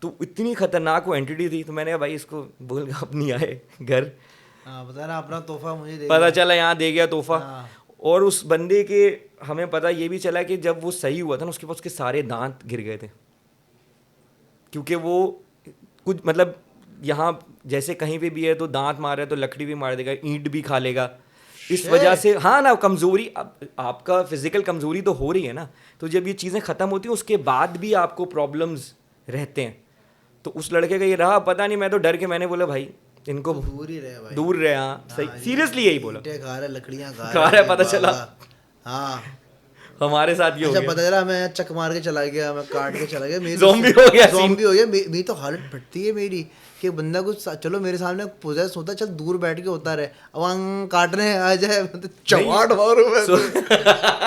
Speaker 2: तो इतनी ख़तरनाक वो एंटिटी थी। तो मैंने कहा भाई इसको बोल के अपनी आए घर,
Speaker 1: पता ना अपना तोहफा मुझे दे,
Speaker 2: पता चला यहाँ दे गया तोहफा। और उस बंदे के हमें पता ये भी चला कि जब वो सही हुआ था ना उसके पास उसके सारे दांत गिर गए थे, क्योंकि वो कुछ मतलब यहाँ जैसे कहीं पे भी है तो दांत मार रहा है तो लकड़ी भी मार देगा, ईंट भी खा लेगा, इस वजह से हाँ ना, कमजोरी आपका फिजिकल कमजोरी तो हो रही है ना, तो जब ये चीज़ें ख़त्म होती हैं उसके बाद भी आपको प्रॉब्लम्स रहते हैं। तो उस लड़के का ये रहा, पता नहीं, मैं तो डर के मैंने बोला भाई इनको
Speaker 1: दूर ही रहे भाई,
Speaker 2: दूर रहे। हाँ सही, सीरियसली यही बोला।
Speaker 1: ईंटें खा रहे, लकड़ियां
Speaker 2: खा रहा है, पता चला।
Speaker 1: हाँ
Speaker 2: हमारे साथ ये हो
Speaker 1: अच्छा
Speaker 2: गया।
Speaker 1: पता चला मैं चक मार के चला गया, मैं काट के चला गया, मेरी
Speaker 2: Zombie हो गया scene।
Speaker 1: zombie हो गया। मेरी तो हालत फटती है मेरी कि बंदा कुछ चलो मेरे सामने पोजेस होता, चल दूर बैठ के होता रहे, अब काटने आ जाए तो चवाट मारो मैं तो।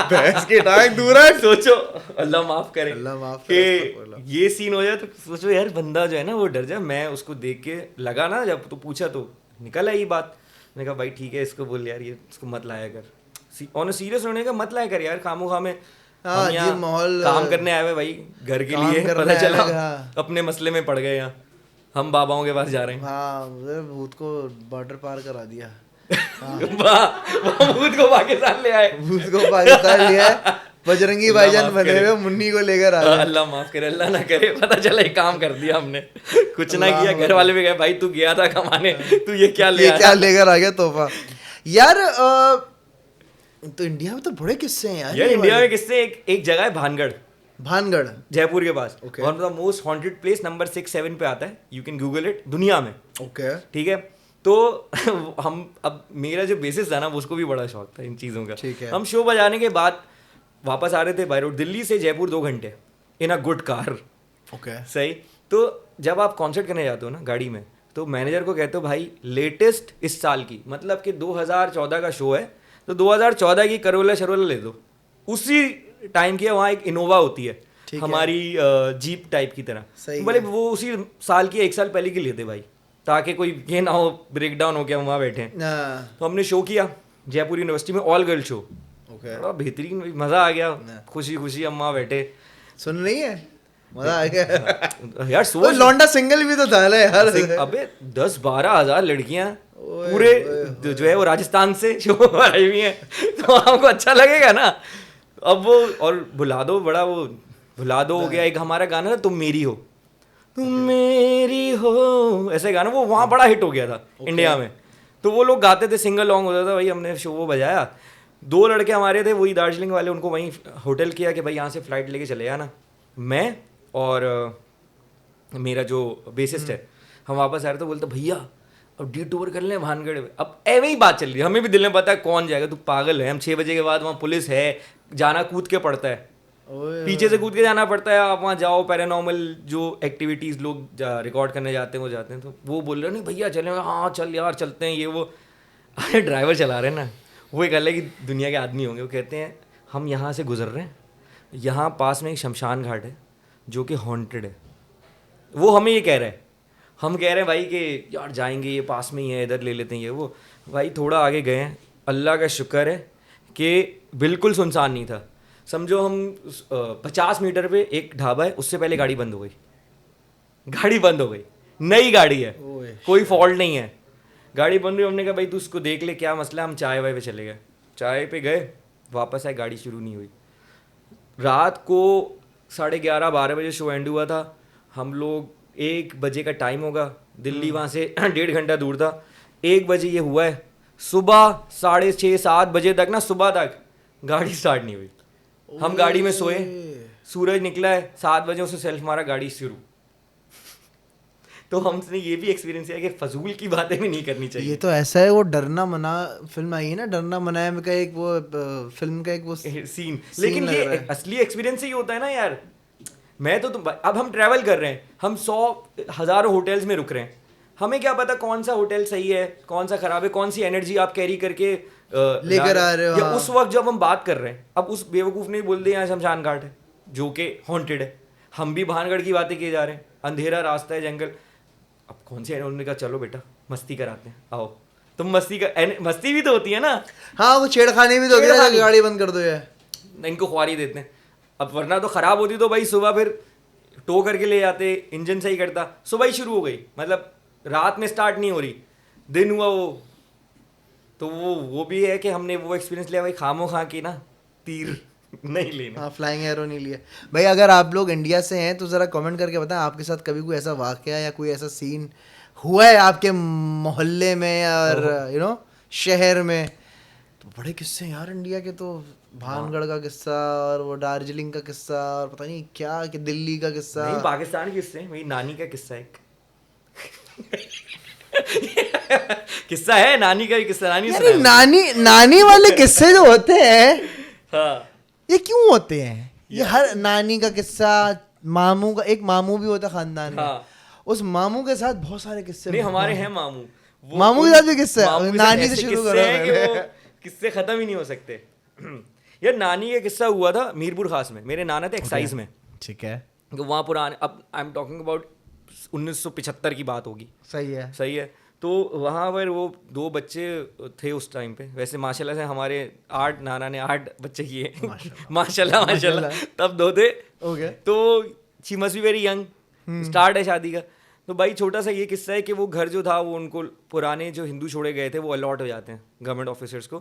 Speaker 1: भैंस की टांग दूर है।
Speaker 2: सोचो, अल्लाह माफ करे,
Speaker 1: अल्लाह माफ
Speaker 2: कि
Speaker 1: करे,
Speaker 2: ये सीन हो जाए तो सोचो यार, बंदा जो है ना वो डर जाए। मैं उसको देख के लगा ना, जब तो पूछा तो निकल आई बात। मैंने कहा भाई ठीक है, इसको बोल यार ये इसको मत लाया कर, ऑन सीरियस होने का मत लाया कर यार, खामोखा में
Speaker 1: हाँ,
Speaker 2: हम यहाँ
Speaker 1: माहौल
Speaker 2: काम करने आए हुए भाई घर के लिए, पता चला अपने मसले में पड़ गए, यहाँ हम बाबाओं के पास जा रहे हैं।
Speaker 1: हाँ भूत को बॉर्डर पार करा दिया।
Speaker 2: भूत को पाकिस्तान ले आए,
Speaker 1: भूत को पाकिस्तान लिया है, बजरंगी भाईजान बने हुए मुन्नी को लेकर आ गए।
Speaker 2: अल्लाह माफ करे, अल्लाह ना करे, पता चला एक काम कर दिया हमने, कुछ ना किया, घर वाले भी गए भाई तू गया था कमाने, तू ये क्या
Speaker 1: लेकर आ गया तोहफा यार। तो इंडिया में तो बड़े किस्से हैं यार।
Speaker 2: इंडिया में किस्से, एक जगह है भानगढ़,
Speaker 1: भानगढ़
Speaker 2: जयपुर के पास,
Speaker 1: Okay.
Speaker 2: One of the most haunted place, number 6-7 पे आता है, यू कैन गूगल इट, दुनिया में।
Speaker 1: ओके
Speaker 2: ठीक है, तो हम, अब मेरा जो बेसिस था ना उसको भी बड़ा शौक था इन चीज़ों का।
Speaker 1: ठीक है।
Speaker 2: हम शो बजाने के बाद वापस आ रहे थे बाय रोड, दिल्ली से जयपुर 2 घंटे इन अ गुड कार।
Speaker 1: ओके
Speaker 2: सही। तो जब आप कॉन्सर्ट करने जाते हो ना गाड़ी में, तो मैनेजर को कहते हो भाई लेटेस्ट इस साल की, मतलब कि 2014 का शो है तो 2014 की करोला शरोला ले दो, उसी टाइम की है। वहाँ एक इनोवा होती है हमारी जीप टाइप की तरह, बोले वो उसी साल की 1 साल पहले की लेते भाई, ताकि कोई ये ना हो ब्रेक डाउन हो गया वहाँ बैठे। तो हमने शो किया जयपुर यूनिवर्सिटी में, ऑल गर्ल शो, बड़ा बेहतरीन, मज़ा आ गया, खुशी खुशी हम वहाँ बैठे।
Speaker 1: सुन नहीं है, मजा आ गया
Speaker 2: यार सोच,
Speaker 1: लौंडा सिंगल भी तो था ना यार।
Speaker 2: अबे 10-12 हज़ार लड़कियां पूरे जो है वो राजस्थान से शो आई हुई हैं, तो आपको अच्छा लगेगा ना। अब वो और भुला दो, बड़ा वो भुला दो हो गया। एक हमारा गाना था तुम मेरी हो, तुम मेरी हो, ऐसे गाना वो वहाँ बड़ा हिट हो गया था इंडिया में, तो वो लोग गाते थे, सिंगल लॉन्ग होता था भाई। हमने शो वो बजाया, 2 लड़के हमारे थे वही दार्जिलिंग वाले, उनको वहीं होटल किया कि भाई यहाँ से फ्लाइट लेके चले जाना। मैं और मेरा जो बेसिस्ट है, हम वापस आ रहे थे, बोलते भैया अब डी टूर कर लें भानगढ़ में। अब एवं ही बात चल रही है, हमें भी दिल में पता है कौन जाएगा, तू पागल है, हम 6 बजे के बाद वहाँ पुलिस है, जाना कूद के पड़ता है, पीछे से कूद के जाना पड़ता है। आप वहाँ जाओ, पैरानॉर्मल जो एक्टिविटीज़ लोग रिकॉर्ड करने जाते हैं वो जाते हैं, तो वो बोल रहे नहीं भैया चले, हाँ चल यार चलते हैं ये वो। अरे ड्राइवर चला रहे हैं ना, वो एक अलग ही दुनिया के आदमी होंगे, वो कहते हैं हम यहाँ से गुजर रहे हैं, यहाँ पास में एक शमशान घाट है जो कि हॉन्टेड है। वो हमें ये कह रहा है, हम कह रहे हैं भाई कि यार जाएंगे, ये पास में ही है, इधर ले लेते हैं ये वो। भाई थोड़ा आगे गए हैं, अल्लाह का शुक्र है कि बिल्कुल सुनसान नहीं था। समझो हम 50 मीटर पे एक ढाबा है, उससे पहले गाड़ी बंद हो गई, गाड़ी बंद हो गई, नई गाड़ी है, कोई फॉल्ट नहीं है, गाड़ी बंद हुई। हमने कहा भाई तू उसको देख ले क्या मसला है, हम चाय वाय पे चले गए, चाय पे गए, वापस आए, गाड़ी शुरू नहीं हुई। रात को 11:30-12 बजे शो एंड हुआ था, हम लोग 1 बजे का टाइम होगा, दिल्ली वहाँ से 1.5 घंटा दूर था, 1 बजे ये हुआ है, सुबह 6:30-7 बजे तक ना, सुबह तक गाड़ी स्टार्ट नहीं हुई। हम गाड़ी में सोए, सूरज निकला है 7 बजे, उसे सेल्फ मारा, गाड़ी शुरू। तो हमने ये भी एक्सपीरियंस किया कि फजूल की बातें भी नहीं करनी चाहिए।
Speaker 1: ये तो ऐसा है, वो डरना मना फिल्म आई है ना, डरना मना है का एक वो फिल्म का एक वो
Speaker 2: सीन, लेकिन ये असली एक्सपीरियंस ही होता है ना यार। मैं तो अब हम ट्रैवल कर रहे हैं, हम 100,000 होटल्स में रुक रहे हैं, हमें क्या पता कौन सा होटल सही है कौन सा खराब है, कौन सी एनर्जी आप कैरी करके
Speaker 1: लेकर आ रहे हो।
Speaker 2: या उस वक्त जब हम बात कर रहे हैं, अब उस बेवकूफ़ ने बोल दिया यहाँ शमशान घाट है जो कि हॉन्टेड है, हम भी भानगढ़ की बातें किए जा रहे हैं, अंधेरा रास्ता है, जंगल। अब कौन सी, उन्होंने कहा चलो बेटा मस्ती कराते हैं, आओ तुम मस्ती भी तो होती है ना।
Speaker 1: हाँ वो छेड़खानी भी तो होती है, गाड़ी बंद कर दो यार,
Speaker 2: इनको ख्वारी देते हैं। अब वरना तो ख़राब होती तो भाई सुबह फिर टो करके ले जाते, इंजन सही करता, सुबह ही शुरू हो गई, मतलब रात में स्टार्ट नहीं हो रही, दिन हुआ वो। तो वो भी है कि हमने वो एक्सपीरियंस लिया भाई, खामो खा के ना तीर नहीं लेना।
Speaker 1: हाँ फ्लाइंग एरो नहीं लिया भाई। अगर आप लोग इंडिया से हैं तो ज़रा कमेंट करके बताएं आपके साथ कभी कोई ऐसा वाक़या या कोई ऐसा सीन हुआ है आपके मोहल्ले में और शहर में, तो बड़े किस्से हैं यार इंडिया के तो, भानगढ़ का किस्सा और वो दार्जिलिंग का किस्सा और पता नहीं क्या कि दिल्ली का किस्सा।
Speaker 2: नहीं, पाकिस्तान के किस्से, मेरी नानी का किस्सा एक किस्सा है, नानी का भी किस्सा, नानी
Speaker 1: यार
Speaker 2: सुनाया
Speaker 1: नानी नानी वाले किस्से जो होते हैं
Speaker 2: मुझे। हाँ,
Speaker 1: ये क्यों होते हैं? ये हर नानी का किस्सा, मामू का, एक मामू भी होता है खानदान में,
Speaker 2: हाँ।
Speaker 1: उस मामू के साथ बहुत सारे किस्से।
Speaker 2: नहीं, हमारे हैं मामू, वो
Speaker 1: मामू के
Speaker 2: उन-
Speaker 1: साथ भी किस्सा है?
Speaker 2: मामू के साथ
Speaker 1: नानी से
Speaker 2: ऐसे
Speaker 1: शुरू
Speaker 2: किस्से
Speaker 1: करो
Speaker 2: हैं कि
Speaker 1: मैंने।
Speaker 2: वो किस्से खत्म ही नहीं हो सकते। यार नानी का किस्सा हुआ था मीरपुर खास में, मेरे नाना थे एक्साइज में,
Speaker 1: ठीक है,
Speaker 2: तो वहाँ पुराने, अब आई एम टॉकिंग अबाउट 1975 की बात होगी,
Speaker 1: सही है।
Speaker 2: सही है। तो वहाँ पर वो 2 बच्चे थे उस टाइम पे, वैसे माशाल्लाह से हमारे 8, नाना ने 8 बच्चे किए माशाल्लाह माशाल्लाह, तब 2 थे।
Speaker 1: ओके,
Speaker 2: तो she must be very young, start है शादी का। तो भाई छोटा सा ये किस्सा है कि वो घर जो था वो उनको पुराने जो हिंदू छोड़े गए थे वो अलॉट हो जाते हैं गवर्नमेंट ऑफिसर्स को,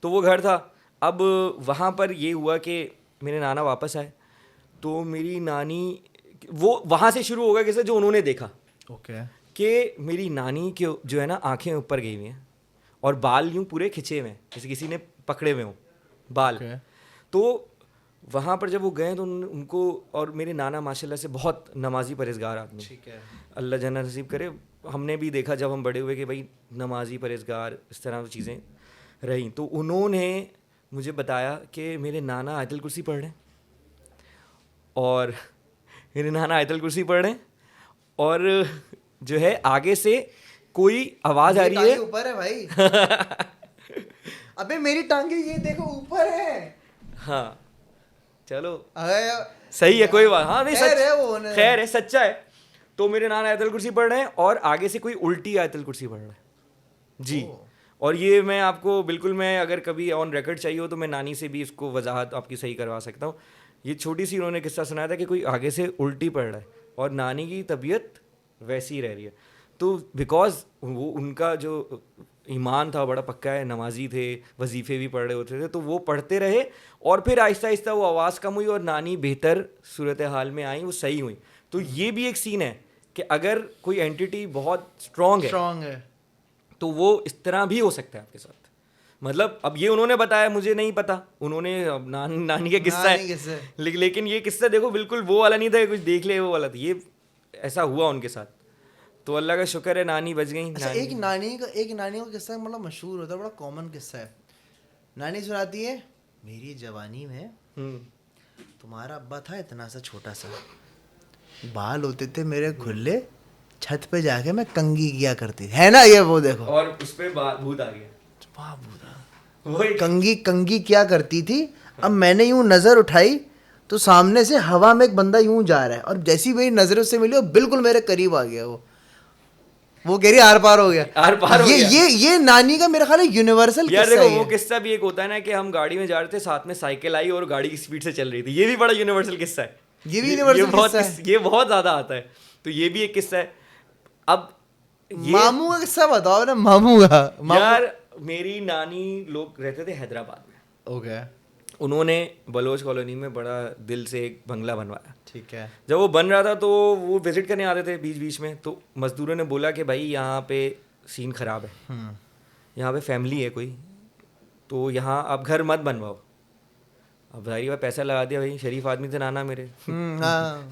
Speaker 2: तो वो घर था। अब वहाँ पर ये हुआ कि मेरे नाना वापस आए, तो मेरी नानी, वो वहाँ से शुरू होगा किस्सा जो उन्होंने देखा
Speaker 1: ओके,
Speaker 2: कि मेरी नानी के जो है ना आंखें ऊपर गई हुई हैं और बाल यूँ पूरे खिंचे हुए हैं, जैसे किसी ने पकड़े हुए हों बाल।
Speaker 1: ओके।
Speaker 2: तो वहाँ पर जब वो गए तो उनको, और मेरे नाना माशाल्लाह से बहुत नमाजी परहेजगार आदमी,
Speaker 1: ठीक है।
Speaker 2: अल्लाह जन्नत नसीब करे। हमने भी देखा जब हम बड़े हुए कि भाई नमाजी परहेजगार इस तरह की चीज़ें रहीं। तो उन्होंने मुझे बताया कि मेरे नाना आयतल कुर्सी पढ़ रहे हैं, और मेरे नाना आयतल कुर्सी पढ़ रहे हैं, और जो है आगे से कोई आवाज़ आ रही है,
Speaker 1: ऊपर है भाई। अबे मेरी टांगे ये देखो ऊपर है।
Speaker 2: हाँ चलो
Speaker 1: अरे
Speaker 2: सही है, कोई बात, हाँ नहीं
Speaker 1: खैर
Speaker 2: सच
Speaker 1: है वो ने।
Speaker 2: खैर है, सच्चा है। तो मेरे नाना आयतल कुर्सी पढ़ रहे हैं और आगे से कोई उल्टी आयतल कुर्सी पढ़ रहा है जी। और ये मैं आपको बिल्कुल, मैं अगर कभी ऑन रिकॉर्ड चाहिए हो तो मैं नानी से भी इसको वजाहत आपकी सही करवा सकता हूँ। ये छोटी सी उन्होंने किस्सा सुनाया था कि कोई आगे से उल्टी पढ़ रहा है और नानी की तबीयत वैसी रह रही है। तो बिकॉज वो उनका जो ईमान था बड़ा पक्का है, नमाजी थे, वजीफ़े भी पढ़ रहे होते थे, तो वो पढ़ते रहे और फिर आहिस्ता आहिस्ता वो आवाज़ कम हुई और नानी बेहतर सूरत हाल में आई, वो सही हुई। तो ये भी एक सीन है कि अगर कोई एंटिटी बहुत स्ट्रॉन्ग है तो वो इस तरह भी हो सकता है आपके साथ। मतलब अब ये उन्होंने बताया, मुझे नहीं पता, उन्होंने अब नानी का किस्सा है, लेकिन ये किस्सा देखो बिल्कुल वो वाला नहीं था कुछ देख ले वो वाला था, ये ऐसा हुआ उनके साथ। तो अल्लाह का शुक्र है नानी बच गई।
Speaker 1: अच्छा, एक नानी का किस्सा मतलब मशहूर होता है, बड़ा कॉमन किस्सा है। नानी सुनाती है, मेरी जवानी में तुम्हारा अब्बा था इतना सा छोटा सा, बाल होते थे मेरे खुले, छत पे जाके मैं कंघी किया करती है ना, ये वो देखो,
Speaker 2: और उस पे भूत आ गया,
Speaker 1: कंघी क्या करती थी। अब मैंने यूं नजर उठाई तो सामने से हवा में एक बंदा यूं जा रहा है, और जैसी मेरी नजर उससे मिली वो बिल्कुल मेरे करीब आ गया। वो कह रही आर पार हो गया,
Speaker 2: आर पार हो गया।
Speaker 1: ये नानी का मेरा ख्याल है यूनिवर्सल
Speaker 2: यार
Speaker 1: किस्सा
Speaker 2: देखो
Speaker 1: है।
Speaker 2: वो किस्सा भी एक होता है ना कि हम गाड़ी में जा रहे थे, साथ में साइकिल आई और गाड़ी की स्पीड से चल रही थी, ये भी बड़ा यूनिवर्सल किस्सा है।
Speaker 1: ये भी यूनिवर्सल किस्सा है।
Speaker 2: ये बहुत ज्यादा आता है, तो ये भी एक किस्सा है। अब
Speaker 1: मामू का किस्सा बताओ ना, मामू का।
Speaker 2: यार मेरी नानी लोग रहते थे हैदराबाद में,
Speaker 1: ओके,
Speaker 2: उन्होंने बलोच कॉलोनी में बड़ा दिल से एक बंगला बनवाया।
Speaker 1: ठीक है।
Speaker 2: जब वो बन रहा था तो वो विजिट करने आते थे बीच बीच में, तो मजदूरों ने बोला कि भाई यहाँ पे सीन ख़राब है, यहाँ पे फैमिली है कोई, तो यहाँ आप घर मत बनवाओ। अब जाहिर बात पैसा लगा दिया, भाई शरीफ आदमी थे नाना मेरे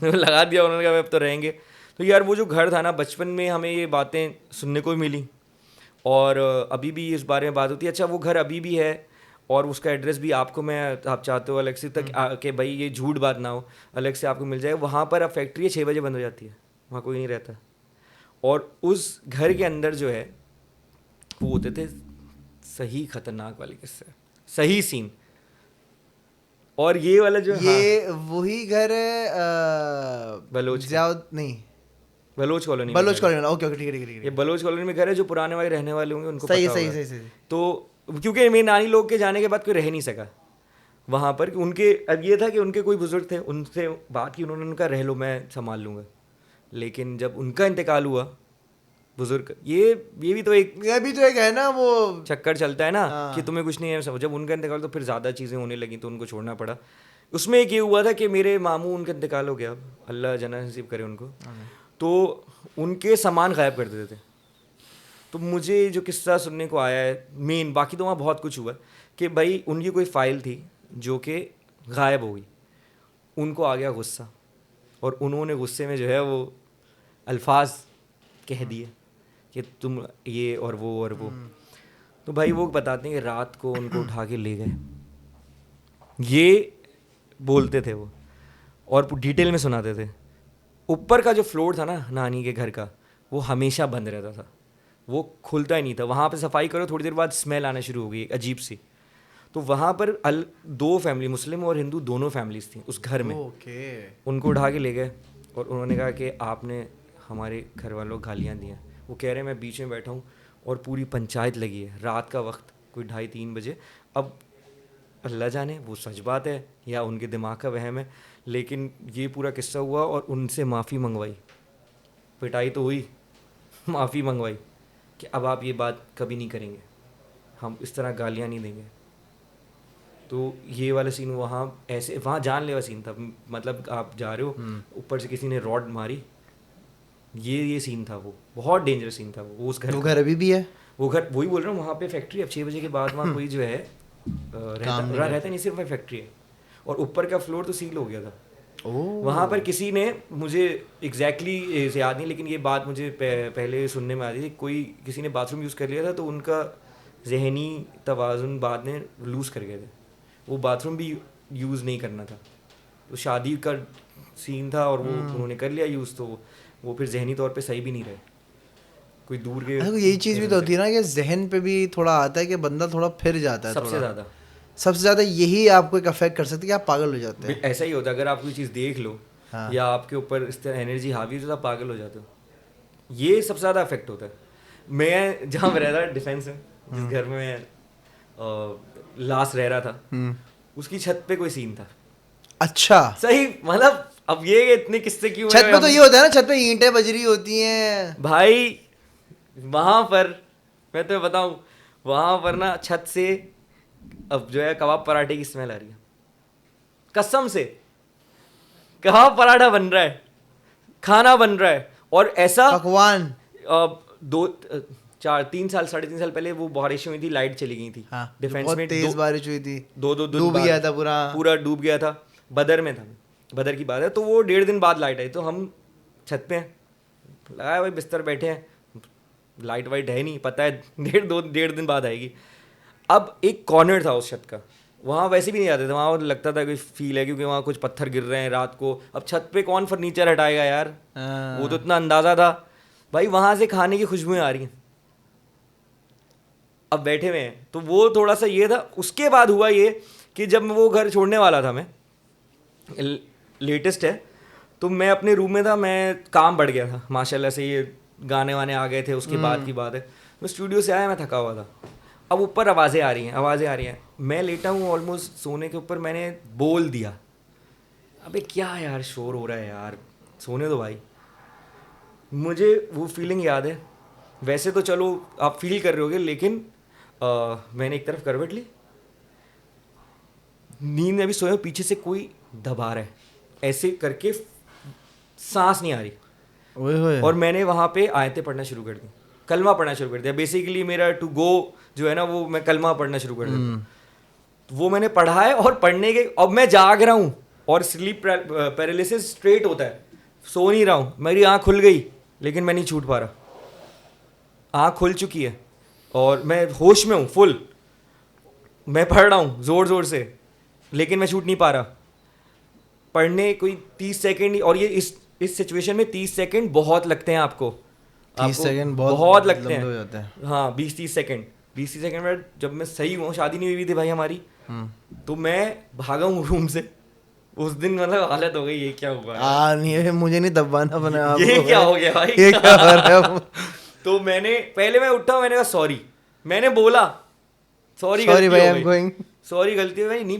Speaker 2: लगा दिया उन्होंने, कहा अब तो रहेंगे। तो यार वो जो घर था ना, बचपन में हमें ये बातें सुनने को मिली और अभी भी इस बारे में बात होती है। अच्छा वो घर अभी भी है और उसका एड्रेस भी आपको मैं, आप चाहते हो अलग से तक कि भाई ये झूठ बात ना हो, अलग से आपको मिल जाए। वहाँ पर अब फैक्ट्री 6 बजे बंद हो जाती है, वहाँ कोई नहीं रहता। और उस घर के अंदर जो है वो होते थे सही खतरनाक वाले किस्से, सही सीन। और ये वाला जो
Speaker 1: ये वही घर है
Speaker 2: बलोच
Speaker 1: नहीं,
Speaker 2: Baloch colony,
Speaker 1: Baloch colony. Okay okay, ठीक है।
Speaker 2: ये बलोच कॉलोनी में घर है, जो पुराने वाले रहने वाले होंगे उनको
Speaker 1: सही
Speaker 2: पता
Speaker 1: सही
Speaker 2: होगा।
Speaker 1: सही।
Speaker 2: तो क्योंकि मेरे नानी लोग के जाने के बाद कोई रह नहीं सका वहाँ पर, उनके अब ये था कि उनके कोई बुजुर्ग थे, उनसे बात की उन्होंने, उनका रह लो मैं संभाल लूँगा। लेकिन जब उनका इंतकाल हुआ बुजुर्ग, ये भी तो एक
Speaker 1: है ना वो
Speaker 2: चक्कर चलता है ना कि तुम्हें कुछ नहीं है। जब उनका इंतकाल तो फिर ज़्यादा चीज़ें होने लगी तो उनको छोड़ना पड़ा। उसमें एक ये हुआ था कि मेरे मामू, उनका इंतकाल हो गया, अब अल्लाह जन्नत नसीब करे उनको, तो उनके सामान गायब कर देते थे। तो मुझे जो किस्सा सुनने को आया है मेन, बाकी तो वहाँ बहुत कुछ हुआ कि भाई उनकी कोई फाइल थी जो कि गायब हो गई, उनको आ गया गुस्सा और उन्होंने गुस्से में जो है वो अल्फाज कह दिए कि तुम ये और वो। तो भाई वो बताते हैं कि रात को उनको उठा के ले गए, ये बोलते थे वो, और डिटेल में सुनाते थे। ऊपर का जो फ्लोर था ना नानी के घर का, वो हमेशा बंद रहता था, वो खुलता ही नहीं था। वहाँ पे सफाई करो, थोड़ी देर बाद स्मेल आना शुरू हो गई अजीब सी। तो वहाँ पर दो फैमिली, मुस्लिम और हिंदू दोनों फैमिलीज थी उस घर में। उनको उठा के ले गए और उन्होंने कहा कि आपने हमारे घर वालों को गालियाँ दी हैं। वो कह रहे हैं मैं बीच में बैठा हूँ और पूरी पंचायत लगी है, रात का वक्त कोई 2:30-3 बजे। अब अल्लाह जाने वो सच बात है या उनके दिमाग का वहम है, लेकिन ये पूरा किस्सा हुआ और उनसे माफ़ी मंगवाई, पिटाई तो हुई, माफ़ी मंगवाई कि अब आप ये बात कभी नहीं करेंगे, हम इस तरह गालियाँ नहीं देंगे। तो ये वाला सीन वहाँ ऐसे, वहाँ जानलेवा सीन था, मतलब आप जा रहे हो, ऊपर से किसी ने रॉड मारी, ये सीन था। वो बहुत डेंजरस सीन था वो। उस घर
Speaker 1: अभी भी है
Speaker 2: वो घर, वही बोल रहा हूँ, वहाँ पे फैक्ट्री, अब 6 बजे के बाद वहाँ कोई जो है रहता नहीं, सिर्फ वहाँ फैक्ट्री है और ऊपर का फ्लोर तो सील हो गया था। वहाँ पर किसी ने, मुझे एग्जैक्टली याद नहीं, लेकिन ये बात मुझे पहले सुनने में आती थी, कोई किसी ने बाथरूम यूज़ कर लिया था तो उनका जहनी तवाज़ुन बाद में लूज़ कर गए थे, वो बाथरूम भी यूज़ नहीं करना था। तो शादी का सीन था और वो उन्होंने कर लिया यूज़, तो वो फिर जहनी तौर पे सही भी नहीं रहे। कोई दूर के
Speaker 1: यही चीज़ भी तो होती है ना कि जहन पे भी थोड़ा आता है कि बंदा थोड़ा फिर जाता है, सबसे ज़्यादा यही आपको एक अफेक्ट कर सकती है कि आप पागल हो जाते हैं।
Speaker 2: ऐसा ही होता है, अगर आप कोई चीज़ देख लो या आपके ऊपर इस तरह एनर्जी हावी हो तो आप पागल हो जाते हो, ये सबसे ज़्यादा अफेक्ट होता है। मैं जहाँ पे रहता डिफेंस में, जिस घर में मैं लास्ट रह रहा था, उसकी छत पे कोई सीन था।
Speaker 1: अच्छा,
Speaker 2: सही, मतलब अब ये इतने किस्से क्यों?
Speaker 1: छत पे तो ये होता है ना, छत पे ईंटें बजरी होती हैं
Speaker 2: भाई। वहाँ पर मैं तुम्हें बताऊँ, वहाँ पर ना छत से अब जो है कबाब पराठे की स्मेल आ रही है, कसम से कबाब पराठा बन रहा है, खाना बन रहा है। और ऐसा
Speaker 1: पकवान
Speaker 2: 3 साल 3.5 साल पहले वो बारिश हुई थी, लाइट चली गई थी।
Speaker 1: हाँ,
Speaker 2: डिफेंस
Speaker 1: बहुत
Speaker 2: में
Speaker 1: तेज बारिश हुई थी,
Speaker 2: डूब
Speaker 1: गया था
Speaker 2: पूरा डूब गया था। बदर में था, बदर की बात है। तो वो 1.5 दिन बाद लाइट आई, तो हम छत पे हैं, लगाया भाई बिस्तर, बैठे हैं, लाइट वाइट है नहीं, पता है 1.5 दिन बाद आएगी। अब एक कॉर्नर था उस छत का, वहाँ वैसे भी नहीं जाते थे, वहाँ लगता था कोई फील है क्योंकि वहाँ कुछ पत्थर गिर रहे हैं रात को। अब छत पे कौन फर्नीचर हटाएगा यार, वो तो इतना अंदाज़ा था भाई। वहाँ से खाने की खुशबुएं आ रही हैं, अब बैठे हुए हैं। तो वो थोड़ा सा ये था। उसके बाद हुआ ये कि जब वो घर छोड़ने वाला था, मैं लेटेस्ट है, तो मैं अपने रूम में था, मैं काम बढ़ गया था माशाल्लाह से, ये गाने वाने आ गए थे, उसके बाद की बात है। मैं स्टूडियो से आया, मैं थका हुआ था, अब ऊपर आवाज़ें आ रही हैं, मैं लेटा हूँ ऑलमोस्ट सोने के ऊपर, मैंने बोल दिया, अबे क्या यार शोर हो रहा है यार, सोने दो भाई। मुझे वो फीलिंग याद है, वैसे तो चलो आप फील कर रहे होगे, लेकिन मैंने एक तरफ करवट ली, नींद में भी सोया, पीछे से कोई दबा रहा है, ऐसे करके सांस नहीं आ रही, और मैंने वहाँ पे आयतें पढ़ना शुरू कर दी, कलमा पढ़ना शुरू कर दिया। बेसिकली मेरा टू गो जो है ना, वो मैं कलमा पढ़ना शुरू कर दिया। तो वो मैंने पढ़ा है, और पढ़ने के अब मैं जाग रहा हूँ और स्लीप पैरालिसिस स्ट्रेट होता है, सो नहीं रहा हूँ, मेरी आँख खुल गई लेकिन मैं नहीं छूट पा रहा। आँख खुल चुकी है और मैं होश में हूँ फुल, मैं पढ़ रहा हूँ ज़ोर ज़ोर से, लेकिन मैं छूट नहीं पा रहा। पढ़ने कोई 30 सेकेंड, और ये इस सिचुएशन में 30 सेकेंड बहुत लगते हैं आपको,
Speaker 1: 30 सेकेंड
Speaker 2: बहुत लगते हैं। हाँ 20-30 सेकेंड, 20-30 सेकेंड में जब मैं सही हूँ, शादी नहीं हुई थी भाई हमारी, तो मैं भागा हूँ रूम से उस दिन, मतलब हालत हो गई, ये क्या हुआ
Speaker 1: नहीं, मुझे नहीं दबाना बना,
Speaker 2: ये क्या हो गया भाई,
Speaker 1: ये क्या हो रहा है?
Speaker 2: तो मैंने पहले मैं उठा, मैंने कहा सॉरी, मैंने बोला सॉरी
Speaker 1: भाई, आई एम गोइंग,
Speaker 2: सॉरी गलती है भाई, नहीं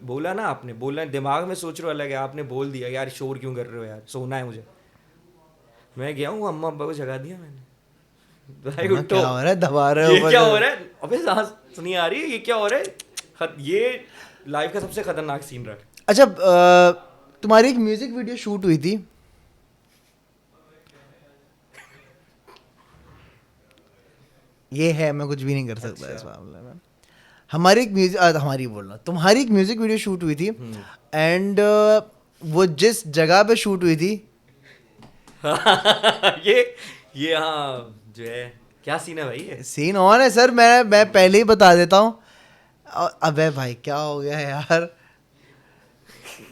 Speaker 2: बोला ना आपने, बोलना दिमाग में सोच रहे हो अलग है, आपने बोल दिया यार शोर क्यों कर रहे हो यार, सोना है मुझे। मैं गया हूँ, अम्मा अब्बा को जगा दिया मैंने, भाई उठो,
Speaker 1: क्या हो रहा है, दबा रहे हो,
Speaker 2: ये क्या हो रहा है, अबे सांस नहीं आ रही है, ये क्या हो रहा है, ये लाइफ का सबसे खतरनाक सीन रहा है।
Speaker 1: अच्छा, तुम्हारी एक म्यूजिक वीडियो शूट हुई थी, ये है, मैं कुछ भी नहीं कर सकता इस मामले में। हमारी एक तुम्हारी एक म्यूजिक वीडियो शूट हुई थी एंड वो जिस जगह पे शूट हुई थी
Speaker 2: ये हाँ जो है क्या सीन है भाई ये
Speaker 1: सीन ऑन है सर, मैं पहले ही बता देता हूँ। अबे भाई क्या हो गया यार